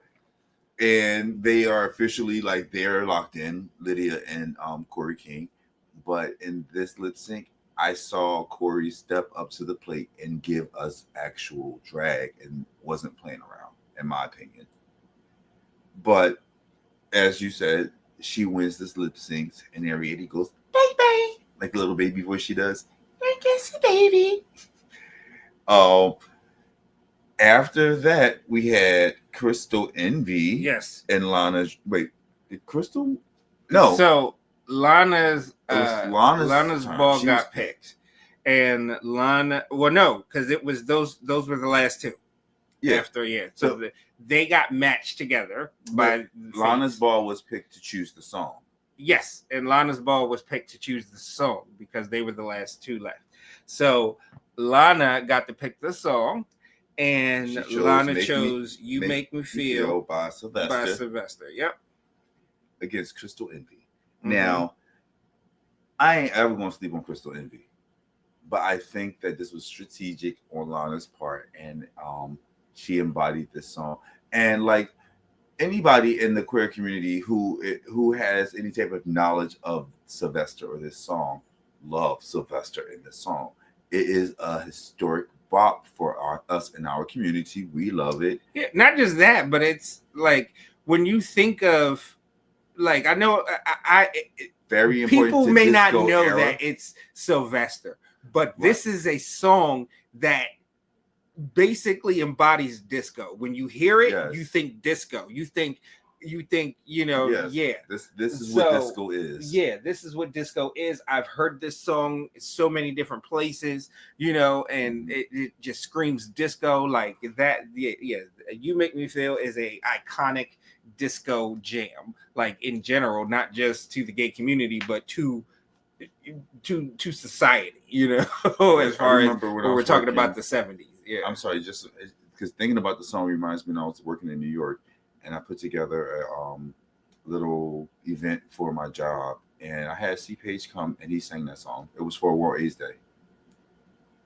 And they are officially like they're locked in, Lydia and Corey Kyng. But in this lip sync, I saw Corey step up to the plate and give us actual drag and wasn't playing around, in my opinion. But as you said, she wins this lip sync, and Ariete goes, baby, like the little baby voice she does. I guess, baby. After that, we had Crystal Envy. Yes. And Lana's. Wait, did Crystal? No. So Lana's Lana's ball got picked, and Lana. Well, no, because it was those were the last two. Yeah. After so they got matched together by Lana's ball was picked to choose the song. Yes, and Lana's ball was picked to choose the song because they were the last two left. So Lana got to pick the song. And Lana chose You Make Me Feel by Sylvester. Yep. Against Crystal Envy. Mm-hmm. Now, I ain't ever going to sleep on Crystal Envy. But I think that this was strategic on Lana's part. And she embodied this song. And like anybody in the queer community who has any type of knowledge of Sylvester or this song, loves Sylvester in this song. It is a historic bop for us in our community. We love it. Yeah, not just that, but it's like when you think of, like, I know very important. People may not know era. that it's Sylvester, but this is a song that basically embodies disco. When you hear it, you think disco. You think This is what disco is. Yeah, this is what disco is. I've heard this song so many different places, and it just screams disco like that. Yeah. You Make Me Feel is a iconic disco jam, like in general, not just to the gay community, but to society, as far as when we're talking about the 70s. Yeah. I'm sorry, just because thinking about the song reminds me when I was working in New York. And I put together a little event for my job. And I had C. Page come and he sang that song. It was for World AIDS Day.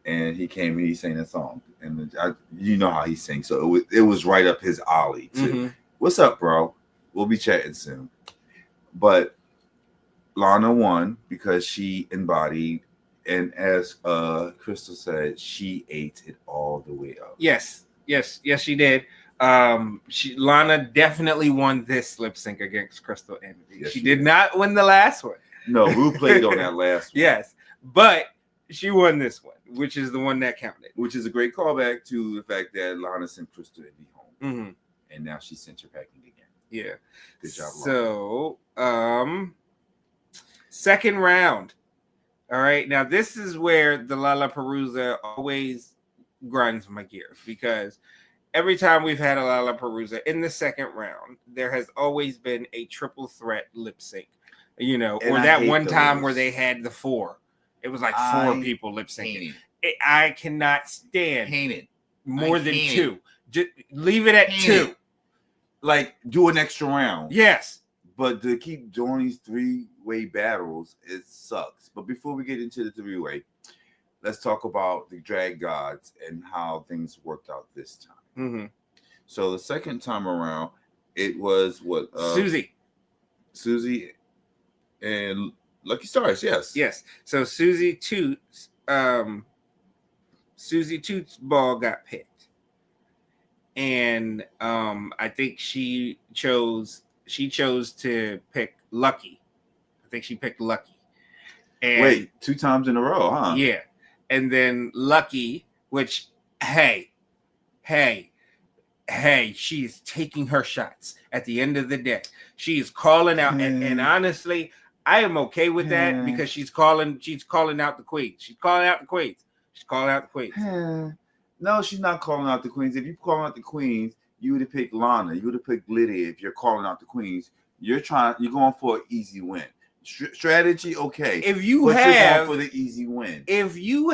And he came and he sang that song. And you know how he sings. So it was right up his alley, too. Mm-hmm. What's up, bro? We'll be chatting soon. But Lana won because she embodied. And as Crystal said, she ate it all the way up. Yes, she did. Lana definitely won this lip sync against Crystal Envy. Yes, she did not win the last one. No, Ru played on that last one. Yes, but she won this one, which is the one that counted. Which is a great callback to the fact that Lana sent Crystal Envy home. Mm-hmm. And now she sent her packing again. Yeah. Good job, Lana. So, second round. All right. Now, this is where the Lalapalooza always grinds my gears because every time we've had a Lalapalooza in the second round, there has always been a triple threat lip sync, or that one time where they had the four. It was like four people lip syncing. I cannot stand more than two. Just leave it at two. Like, do an extra round. Yes. But to keep doing these three-way battles, it sucks. But before we get into the three-way, let's talk about the drag gods and how things worked out this time. Mm-hmm. So the second time around, it was what? Susie and Lucky Stars, yes. Yes. So Susie Toots' ball got picked. And I think she chose to pick Lucky. I think she picked Lucky. And wait, 2 times in a row, huh? Yeah. And then Lucky, which hey, she is taking her shots at the end of the day. She is calling out, and honestly, I am okay with that because she's calling out the queens. She's calling out the queens. No, she's not calling out the queens. If you're calling out the queens, you would have picked Lana. You would have picked Lydia. If you're calling out the queens, you're going for an easy win. Strategy, okay. If you but have you're going for the easy win. If you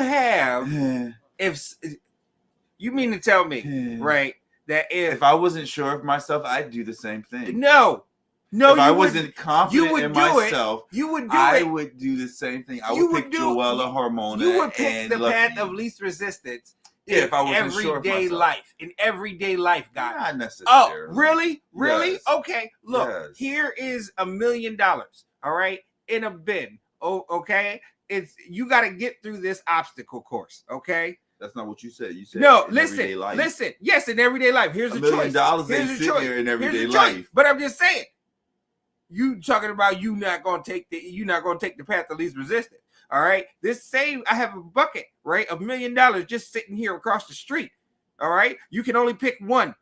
mean to tell me, right, that if I wasn't sure of myself, I'd do the same thing. No, if I wasn't confident in myself, you would do I it. would do the same thing. I would pick Joella, Harmona. You would pick the Lucky. path of least resistance Yeah, if I wasn't sure of everyday myself. life. In everyday life, guys. Not Oh, necessarily. really? Really? Yes. Okay. Look, Yes. here is $1 million. All right, in a bin. Oh, okay. You got to get through this obstacle course. Okay. That's not what you said. You said No, in everyday life. listen. Yes, in everyday life. Here's $1 a million choice. ain't Here's a sitting choice. there in Here's everyday a choice. life. But I'm just saying, you talking about you not gonna take the path of least resistance. All right. I have a bucket, right? $1 million just sitting here across the street. All right. You can only pick one.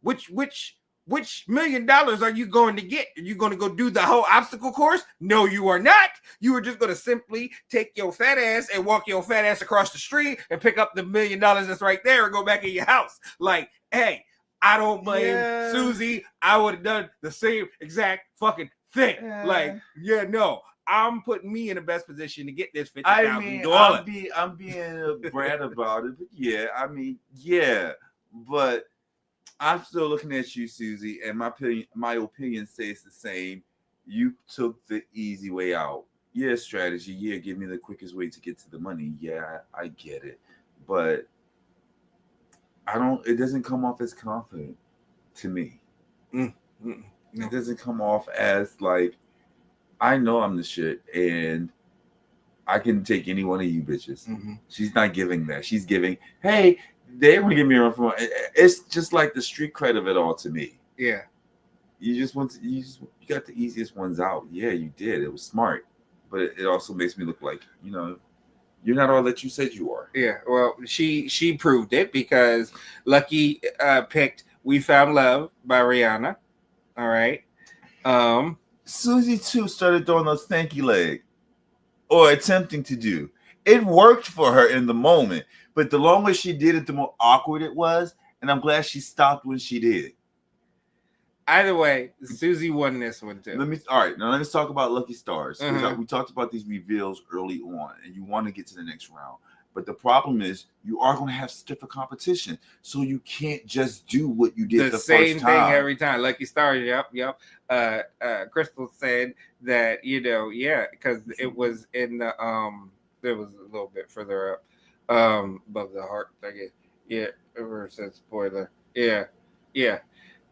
Which $1 million are you going to get? Are you going to go do the whole obstacle course? No, you are not. You are just going to simply take your fat ass and walk your fat ass across the street and pick up the $1 million that's right there and go back in your house. Like, hey, I don't blame Susie. I would have done the same exact fucking thing. Like, no. I'm putting me in the best position to get this $50,000. I mean, I'm being a brat about it, but yeah, but I'm still looking at you, Susie, and my opinion stays the same. You took the easy way out. Yeah, strategy. Yeah, give me the quickest way to get to the money. Yeah, I get it, but it doesn't come off as confident to me. No. It doesn't come off as like, I know I'm the shit and I can take any one of you bitches. Mm-hmm. She's not giving that. She's giving, hey, they want to give me a run for it. It's just like the street cred of it all to me. Yeah. You got the easiest ones out. Yeah, you did. It was smart. But it also makes me look like, you're not all that you said you are. Yeah, well, she proved it because Lucky picked "We Found Love" by Rihanna. All right. Susie too started doing those stanky leg, or attempting to do. It worked for her in the moment, but the longer she did it, the more awkward it was. And I'm glad she stopped when she did. Either way, Susie won this one too. Let me talk about Lucky Stars. We talked about these reveals early on, and you want to get to the next round. But the problem is you are going to have stiffer competition, so you can't just do what you did the same first time. Thing every time. Lucky Stars, yep. Crystal said that because it was in the it was a little bit further up above the heart, I guess. Yeah, ever said spoiler. Yeah,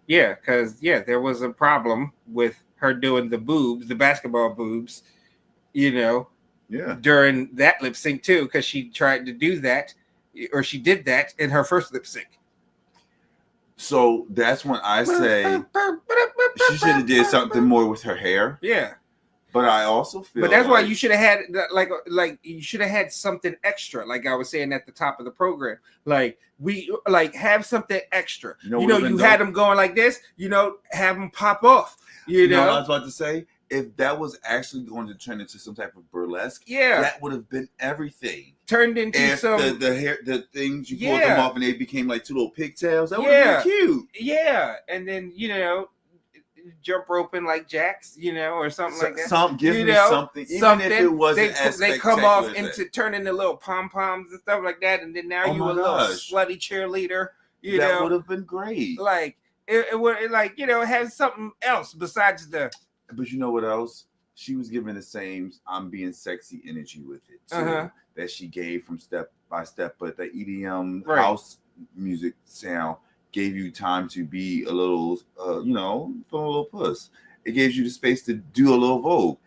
because there was a problem with her doing the basketball boobs, during that lip sync too, because she tried to do that, or she did that in her first lip sync. So that's when I say she should have did something more with her hair. Yeah. But I also feel But that's why you should have had like you should have had something extra, like I was saying at the top of the program. Like have something extra. You had them going like this, have them pop off. You know what I was about to say? If that was actually going to turn into some type of burlesque, that would have been everything. Turned into the hair, the things you pulled them off, and they became like two little pigtails. That would have been cute. Yeah, and then jump roping like Jax, or something like that. Give me something. Even if it wasn't they come off into turning the little pom poms and stuff like that, and then now you a little slutty cheerleader. That would have been great. Like it would have something else besides the. But you know what else? She was giving the same "I'm being sexy" energy with it too, that she gave from Step by Step. But the EDM house music sound gave you time to be a little, a little puss. It gave you the space to do a little Vogue.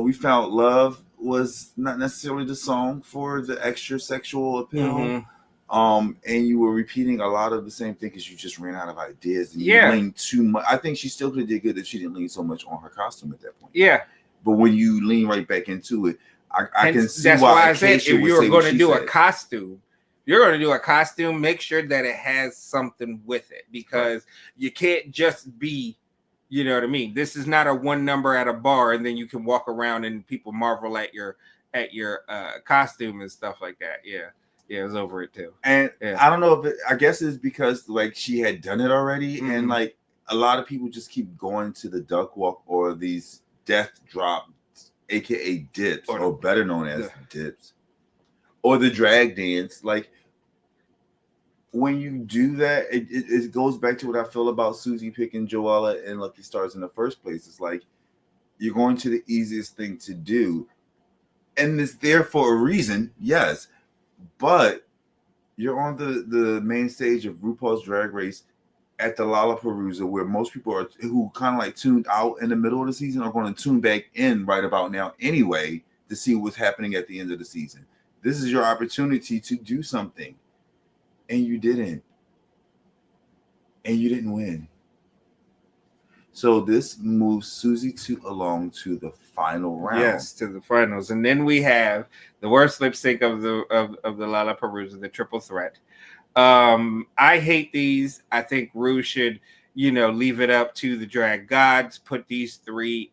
We Found Love was not necessarily the song for the extra sexual appeal. Mm-hmm. And you were repeating a lot of the same thing because you just ran out of ideas and you leaned too much. I think she still could have did good if she didn't lean so much on her costume at that point. Yeah. But when you lean right back into it, I can see that's why I said if you're going to do a costume, make sure that it has something with it, because you can't just be, you know what I mean? This is not a one number at a bar and then you can walk around and people marvel at your costume and stuff like that. Yeah. Yeah, it was over it too. And I don't know I guess it's because like she had done it already, and like a lot of people just keep going to the duck walk or these death drops, aka dips, or better known as dips, or the drag dance. Like when you do that, it goes back to what I feel about Susie picking Joella and Lucky Stars in the first place. It's like you're going to the easiest thing to do, and it's there for a reason, yes. But you're on the main stage of RuPaul's Drag Race at the Lalapalooza, where most people are who kind of like tuned out in the middle of the season are going to tune back in right about now anyway to see what's happening at the end of the season. This is your opportunity to do something, and you didn't, and you didn't win. So this moves Susie 2 along to the final round. Yes, to the finals, and then we have the worst lip sync of the Lalapalooza, the triple threat. I hate these. I think Ru should, leave it up to the drag gods. Put these three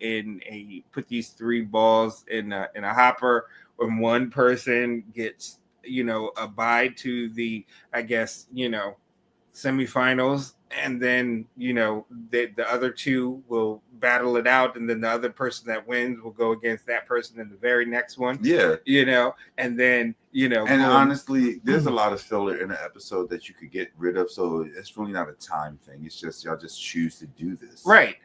balls in a hopper. When one person gets, abide to the, I guess, semifinals, and then the other two will battle it out, and then the other person that wins will go against that person in the very next one. Yeah, and then and honestly, there's a lot of filler in the episode that you could get rid of, so it's really not a time thing. It's just y'all just choose to do this, right?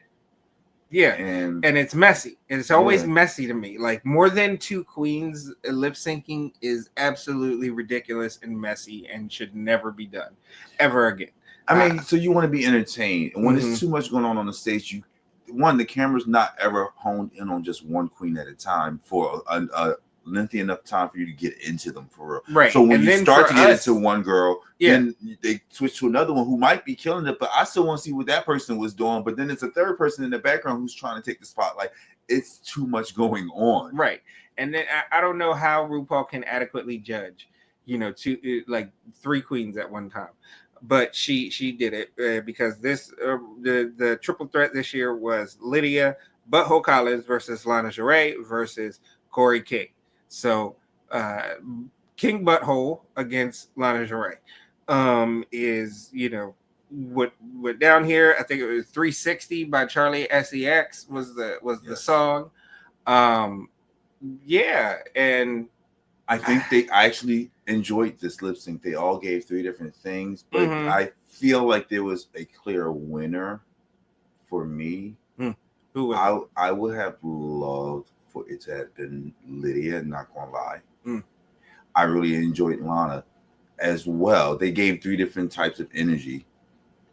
Yeah, and it's messy. It's always messy to me. Like, more than two queens lip syncing is absolutely ridiculous and messy and should never be done ever again. I mean, so you want to be entertained, and when there's too much going on the stage, the camera's not ever honed in on just one queen at a time for a lengthy enough time for you to get into them for real. Right. So when you start to get into one girl, then they switch to another one who might be killing it, but I still want to see what that person was doing. But then it's a third person in the background who's trying to take the spotlight. It's too much going on. Right. And then I don't know how RuPaul can adequately judge, three queens at one time. But she did it because this the triple threat this year was Lydia Butthole Collins versus Lana Jarrett versus Corey Kyng. So Kyng Butthole against Lana Jarrett is what down here. I think it was 360 by Charlie SEX was the song. And I think they actually enjoyed this lip sync. They all gave three different things, but I feel like there was a clear winner for me. Who was I would have loved for it to have been Lydia, not gonna lie. I really enjoyed Lana as well. They gave three different types of energy.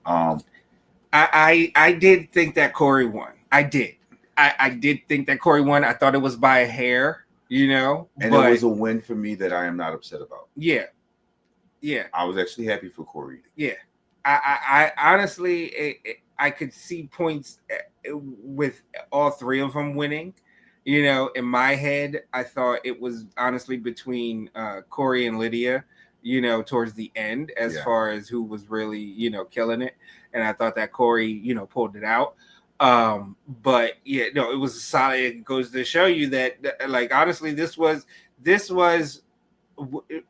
I did think that Corey won. I did think that Corey won. I thought it was by a hair. And it was a win for me that I am not upset about. Yeah. I was actually happy for Corey. Yeah, I honestly, I could see points with all three of them winning. In my head, I thought it was honestly between Corey and Lydia. Towards the end, as far as who was really killing it, and I thought that Corey pulled it out. But it was solid. It goes to show you that like, honestly, this was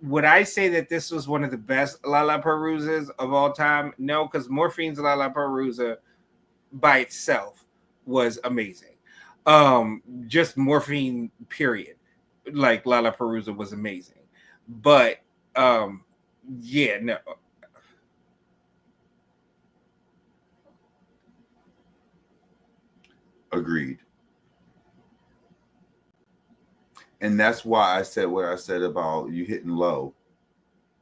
would I say that this was one of the best Lalapaloozas of all time? No, because Morphine's Lalapalooza by itself was amazing. Just Morphine period, like Lalapalooza was amazing. But no. Agreed. And that's why I said what I said about you hitting low.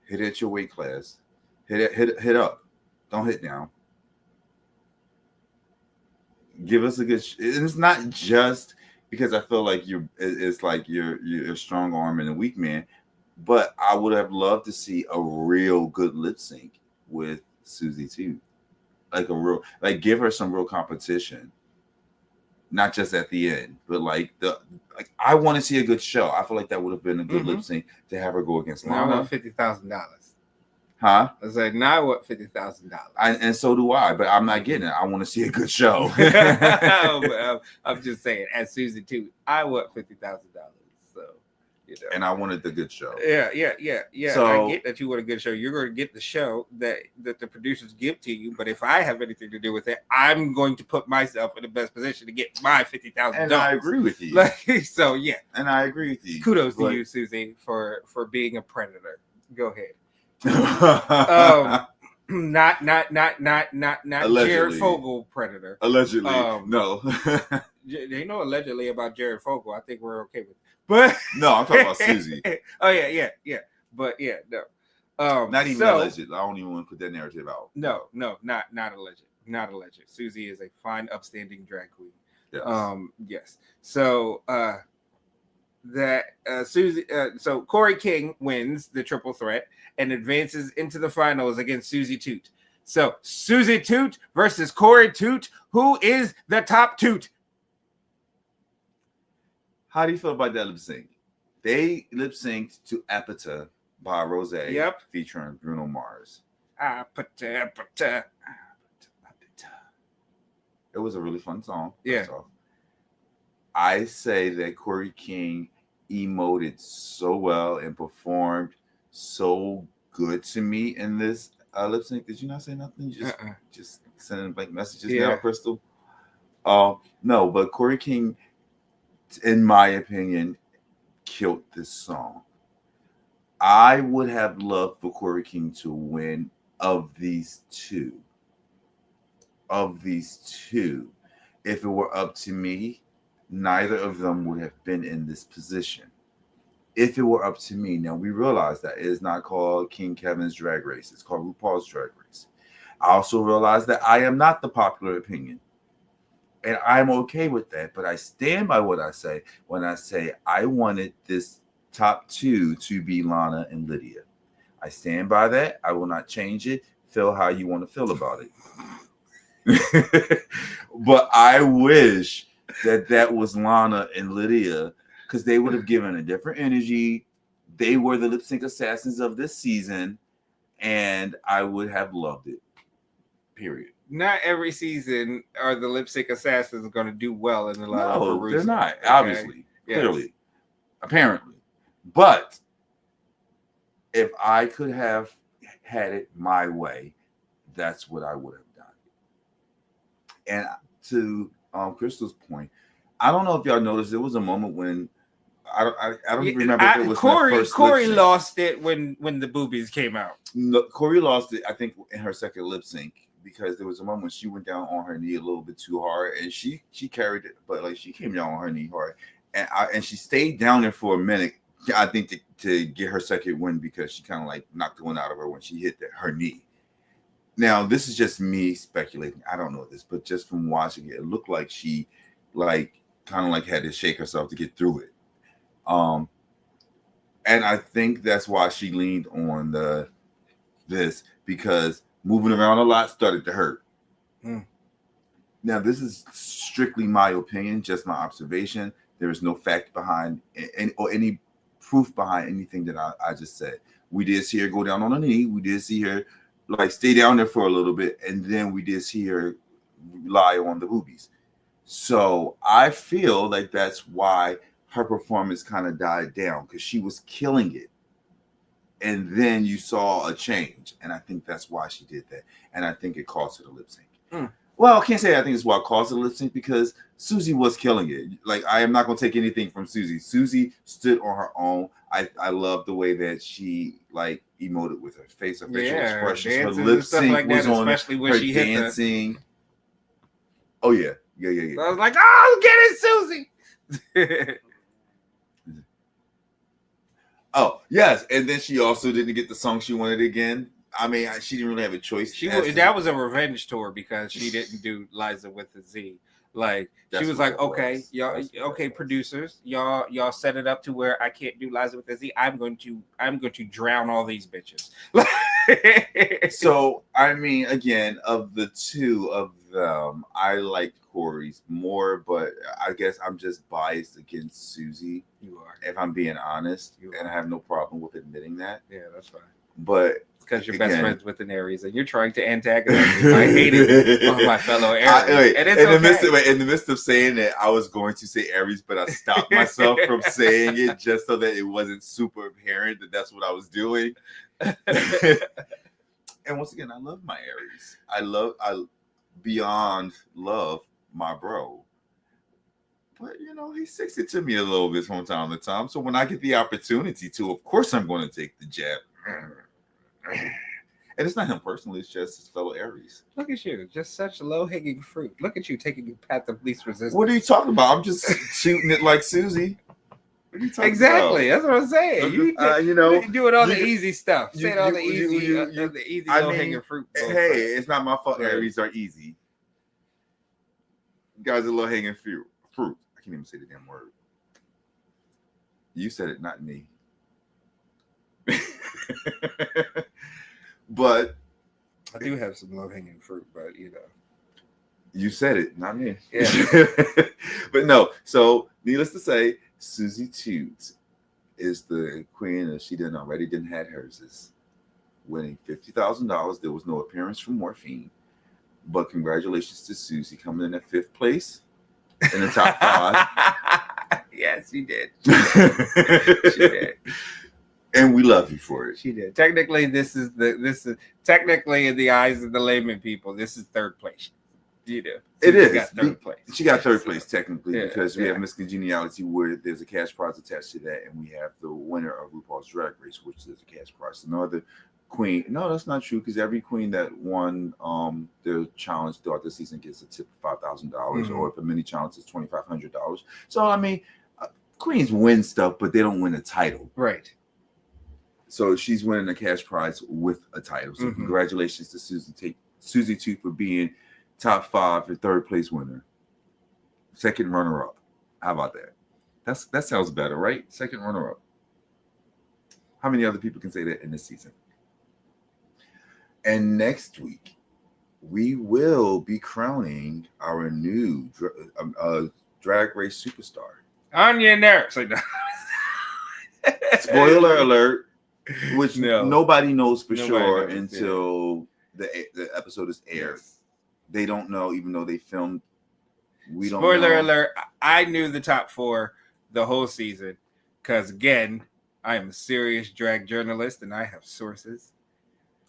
Hit at your weight class. Hit up. Don't hit down. Give us a good and it's not just because I feel like it's like you're a strong arm and a weak man, but I would have loved to see a real good lip sync with Susie too. Like give her some real competition. Not just at the end, but I want to see a good show. I feel like that would have been a good lip sync to have her go against Lana. I want $50,000. Huh? I was like, now I want $50,000. And so do I, but I'm not getting it. I want to see a good show. I'm just saying, as Susie too, I want $50,000. So, and I wanted the good show. Yeah. So, I get that you want a good show. You're going to get the show that the producers give to you. But if I have anything to do with it, I'm going to put myself in the best position to get my $50,000. And I agree with you. So yeah. And I agree with you. Kudos to you, Susie, for being a predator. Go ahead. Not Jared Fogle predator. Allegedly, no. They know allegedly about Jared Fogle. I think we're okay with it. But no, I'm talking about Susie. Oh yeah. But yeah, no. Not even alleged. I don't even want to put that narrative out. No, not alleged. Not alleged. Susie is a fine, upstanding drag queen. Yes. Yes. So so Corey Kyng wins the triple threat and advances into the finals against Susie Toot. So Susie Toot versus Corey Toot. Who is the top toot? How do you feel about that lip sync? They lip synced to Apata by Rose, featuring Bruno Mars. Apata. It was a really fun song. Yeah. I say that Corey Kyng emoted so well and performed so good to me in this lip sync. Did you not say nothing? You just sending blank messages now, Crystal? No, but Corey Kyng, in my opinion, killed this song. I would have loved for Corey Kyng to win of these two. If it were up to me, neither of them would have been in this position. If it were up to me, now we realize that it is not called King Kevin's Drag Race. It's called RuPaul's Drag Race. I also realize that I am not the popular opinion. And I'm okay with that. But I stand by what I say when I say I wanted this top two to be Lana and Lydia. I stand by that. I will not change it. Feel how you want to feel about it. But I wish that was Lana and Lydia, because they would have given a different energy. They were the lip sync assassins of this season, and I would have loved it. Period. Not every season are the lip sync assassins going to do well in the Lalapalooza. No, they're not. Obviously, clearly, apparently. But if I could have had it my way, that's what I would have done. And to Crystal's point, I don't know if y'all noticed, there was a moment when I don't even remember if it was Corey lost it when the boobies came out. No, Corey lost it, I think, in her second lip sync, because there was a moment when she went down on her knee a little bit too hard, and she carried it, but like she came down on her knee hard, and she stayed down there for a minute. I think to get her second win, because she kind of like knocked the one out of her when she hit her knee. Now, this is just me speculating. I don't know this, but just from watching it, it looked like she kind of had to shake herself to get through it. And I think that's why she leaned on this, because moving around a lot started to hurt. Now, this is strictly my opinion, just my observation. There is no fact behind any proof behind anything that I just said. We did see her go down on her knee. We did see her stay down there for a little bit, and then we did see her rely on the boobies. So I feel like that's why her performance kind of died down, because she was killing it. And then you saw a change, and I think that's why she did that. And I think it caused her to lip sync. Well, I can't say I think it's why it caused her to lip sync, because Susie was killing it. I am not going to take anything from Susie. Susie stood on her own. I love the way that she emoted with her face, her facial expressions, her lip sync was on, especially when she dancing. Oh yeah. I was like, oh, get it, Susie. Oh yes, and then she also didn't get the song she wanted again. I mean, she didn't really have a choice. That was a revenge tour, because she didn't do Liza with the Z. She was like, okay, y'all, okay, producers, y'all set it up to where I can't do Liza with the Z. I'm going to drown all these bitches. So, I mean, again, of the two of them, I liked Corey's more, but I guess I'm just biased against Susie. You are, if I'm being honest, and I have no problem with admitting that. Yeah, that's fine. But because you're best friends with an Aries, and you're trying to antagonize me by hating on my fellow Aries. In the midst of saying that, I was going to say Aries, but I stopped myself from saying it just so that it wasn't super apparent that that's what I was doing. And once again, I love my Aries. I beyond love my bro. But he sticks it to me a little bit from time to time. So when I get the opportunity to, of course, I'm going to take the jab. And it's not him personally, it's just his fellow Aries. Look at you, just such low-hanging fruit. Look at you taking the path of least resistance. What are you talking about? I'm just shooting it like Susie. What are you talking Exactly. about? That's what I'm saying. You know, you doing all the you- easy stuff. you- Saying all the you- easy, you- the easy I low mean, hanging fruit. Hey, it's not my fault. Right. Aries are easy. You guys are low hanging fruit. I can't even say the damn word. You said it, not me. But I do have some low hanging fruit, but you said it, not me. Yeah. But no. So, needless to say, Susie Toots is the queen, and she didn't have hers. Is winning $50,000. There was no appearance from Morphine, but congratulations to Susie coming in at 5th place in the top 5. Yes, she did. She did. And we love you for it. She did. Technically, this is technically in the eyes of the layman people, this is 3rd place. It Susie is. got 3rd place. She got 3rd place technically, Yeah, because we yeah. have Miss Congeniality, where there's a cash prize attached to that, and we have the winner of RuPaul's Drag Race, which is a cash prize. So no other queen. No, that's not true, because every queen that won their challenge throughout the season gets a tip of $5,000, or if a mini challenge is $2,500. So I mean, queens win stuff, but they don't win a title. Right. So she's winning a cash prize with a title. So congratulations to Susie Tooth for being top 5 and 3rd place winner. 2nd runner up. How about that? That sounds better, right? 2nd runner up. How many other people can say that in this season? And next week, we will be crowning our new Drag Race superstar. Anya and Eric. So, Spoiler alert, which No. nobody knows for Nobody sure knows, until the episode is aired. Yes. They don't know, even though they filmed. We don't Spoiler know. alert, I knew the top 4 the whole season because, again, I am a serious drag journalist and I have sources.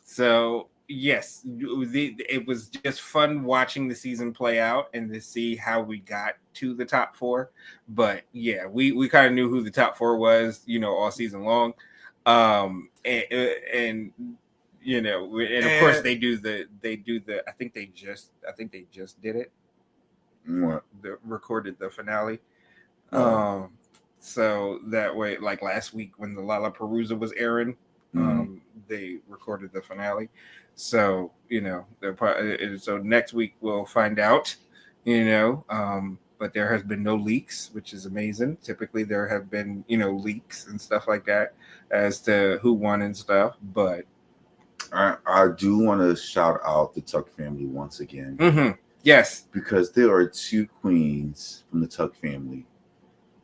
So, yes, it was just fun watching the season play out and to see how we got to the top 4. But, yeah, we kind of knew who the top 4 was, all season long. And of course they do the I think they just did it. What? Recorded the finale. Oh. So that way, like last week when the Lalapalooza was airing, they recorded the finale. So so next week we'll find out. But there has been no leaks, which is amazing. Typically there have been leaks and stuff like that as to who won and stuff. But I do want to shout out the Tuck family once again. Yes, because there are 2 queens from the Tuck family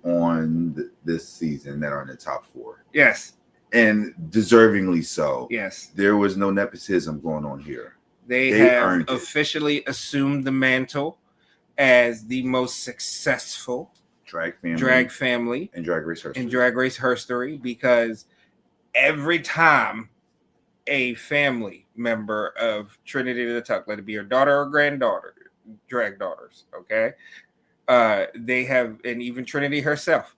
on this season that are in the top 4. Yes, and deservingly so. Yes, there was no nepotism going on here. They have officially assumed the mantle as the most successful drag family in Drag Race history, because every time a family member of Trinity the Tuck, let it be her daughter or granddaughter, drag daughters, okay, they have, and even Trinity herself,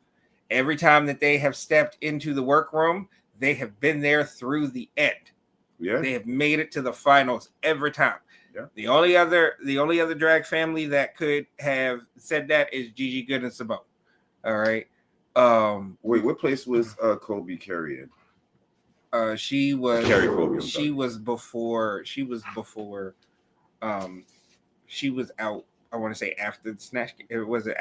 every time that they have stepped into the workroom, they have been there through the end. Yeah, they have made it to the finals every time. Yeah. The only other drag family that could have said that is Gigi Good and Simone. All right. Wait, what place was Kobe Carey in? She was Carrie Colby, she was before she was out. I want to say after the Snatch. Was it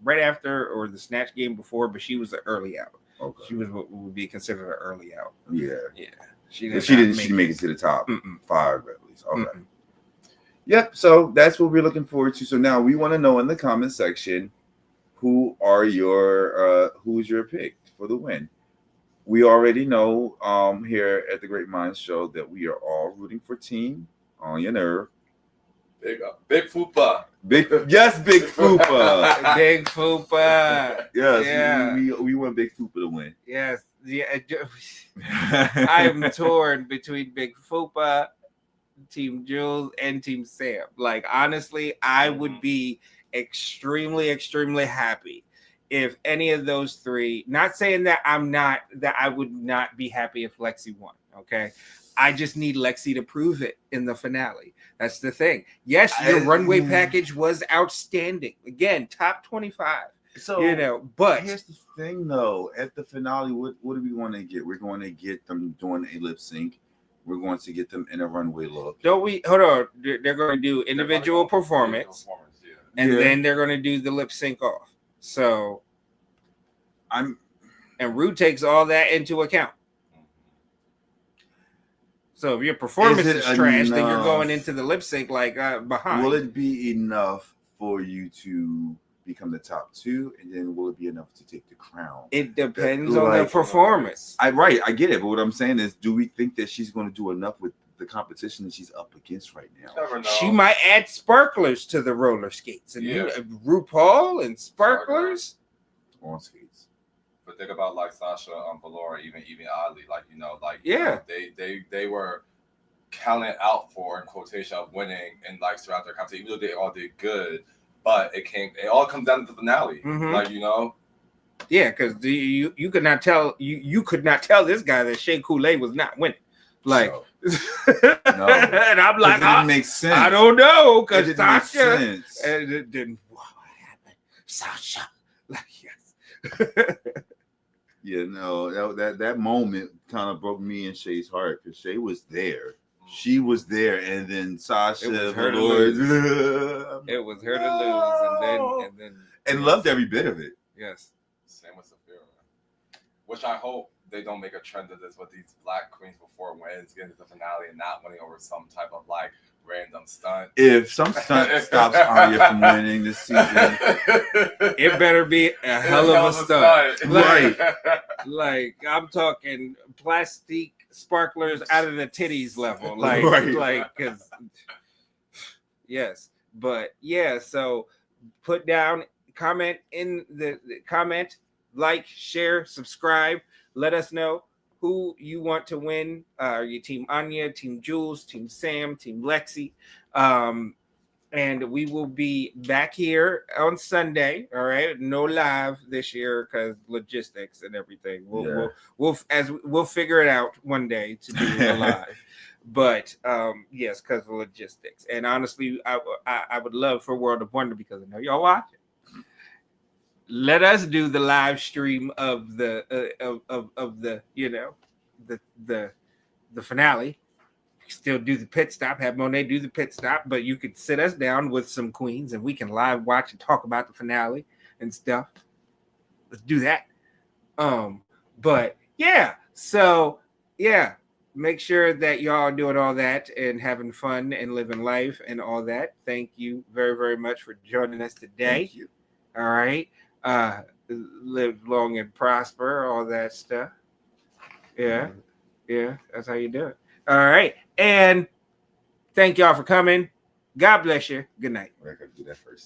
right after, or the Snatch game before? But she was an early out. Okay. She was what would be considered an early out. Yeah. She didn't make it to the top 5 at least. Okay. Mm-mm. Yep. So that's what we're looking forward to. So now we want to know in the comment section, who's your pick for the win? We already know here at the GreatMines Show that we are all rooting for Team On Your Nerve. Big Fupa. Big Fupa. Big Fupa. Yes, yeah. We want Big Fupa to win. Yes. Yeah. I am torn between Big Fupa, Team Jules, and Team Sam. Like, honestly, I would be extremely, extremely happy if any of those three, not saying that I would not be happy if Lexi won. Okay. I just need Lexi to prove it in the finale. That's the thing. Yes, your runway package was outstanding. Again, top 25. So you know, but here's the thing, though. At the finale, what do we want to get? We're going to get them doing a lip sync. We're going to get them in a runway look. don't we? Hold on. They're going to do individual performance, and then they're going to do the lip sync off. So, and Ru takes all that into account. So if your performance is trash, then you're going into the lip sync like behind. Will it be enough for you to become the top 2, and then will it be enough to take the crown? It depends on the performance. I get it, but what I'm saying is, do we think that she's going to do enough with the competition that she's up against right now? She might add sparklers to the roller skates, and RuPaul and sparklers on skates. But think about like Sasha, Valora, even oddly, like they were counted out for in quotation of winning and like throughout their competition, even though they all did good. But it all comes down to the finale, like Yeah, because you could not tell you could not tell this guy that Shea Coulee was not winning. Like, no, and I'm like, it didn't make sense. I don't know, because Sasha and it didn't. What happened, Sasha? Like, yes. Yeah, no, that moment kind of broke me and Shay's heart because Shay was there. She was there, and then Sasha, it was her to lose. It was her to lose, and then loved every bit of it. Yes. Same with Sapphira, which I hope they don't make a trend of this with these black queens before wins, getting to the finale and not winning over some type of like random stunt. If some stunt stops Arya from winning this season, it better be a hell of a stunt. Right. Like I'm talking plastic sparklers out of the titties level. Like, because yes, but yeah. So put down, comment in the comment, like, share, subscribe. Let us know who you want to win. Are you Team Anya, Team Jules, Team Sam, Team Lexi? And we will be back here on Sunday. All right, no live this year because logistics and everything. We'll figure it out one day to do a live. But yes, because of logistics. And honestly, I would love for World of Wonder because I know y'all watching. Let us do the live stream of the the finale. Still do the pit stop, have Monet do the pit stop, but you could sit us down with some queens and we can live watch and talk about the finale and stuff. Let's do that. But yeah, so yeah, make sure that y'all are doing all that and having fun and living life and all that. Thank you very, very much for joining us today. Thank you. All right. Live long and prosper, all that stuff. Yeah, that's how you do it. All right, and thank y'all for coming. God bless you. Good night. I gotta do that first.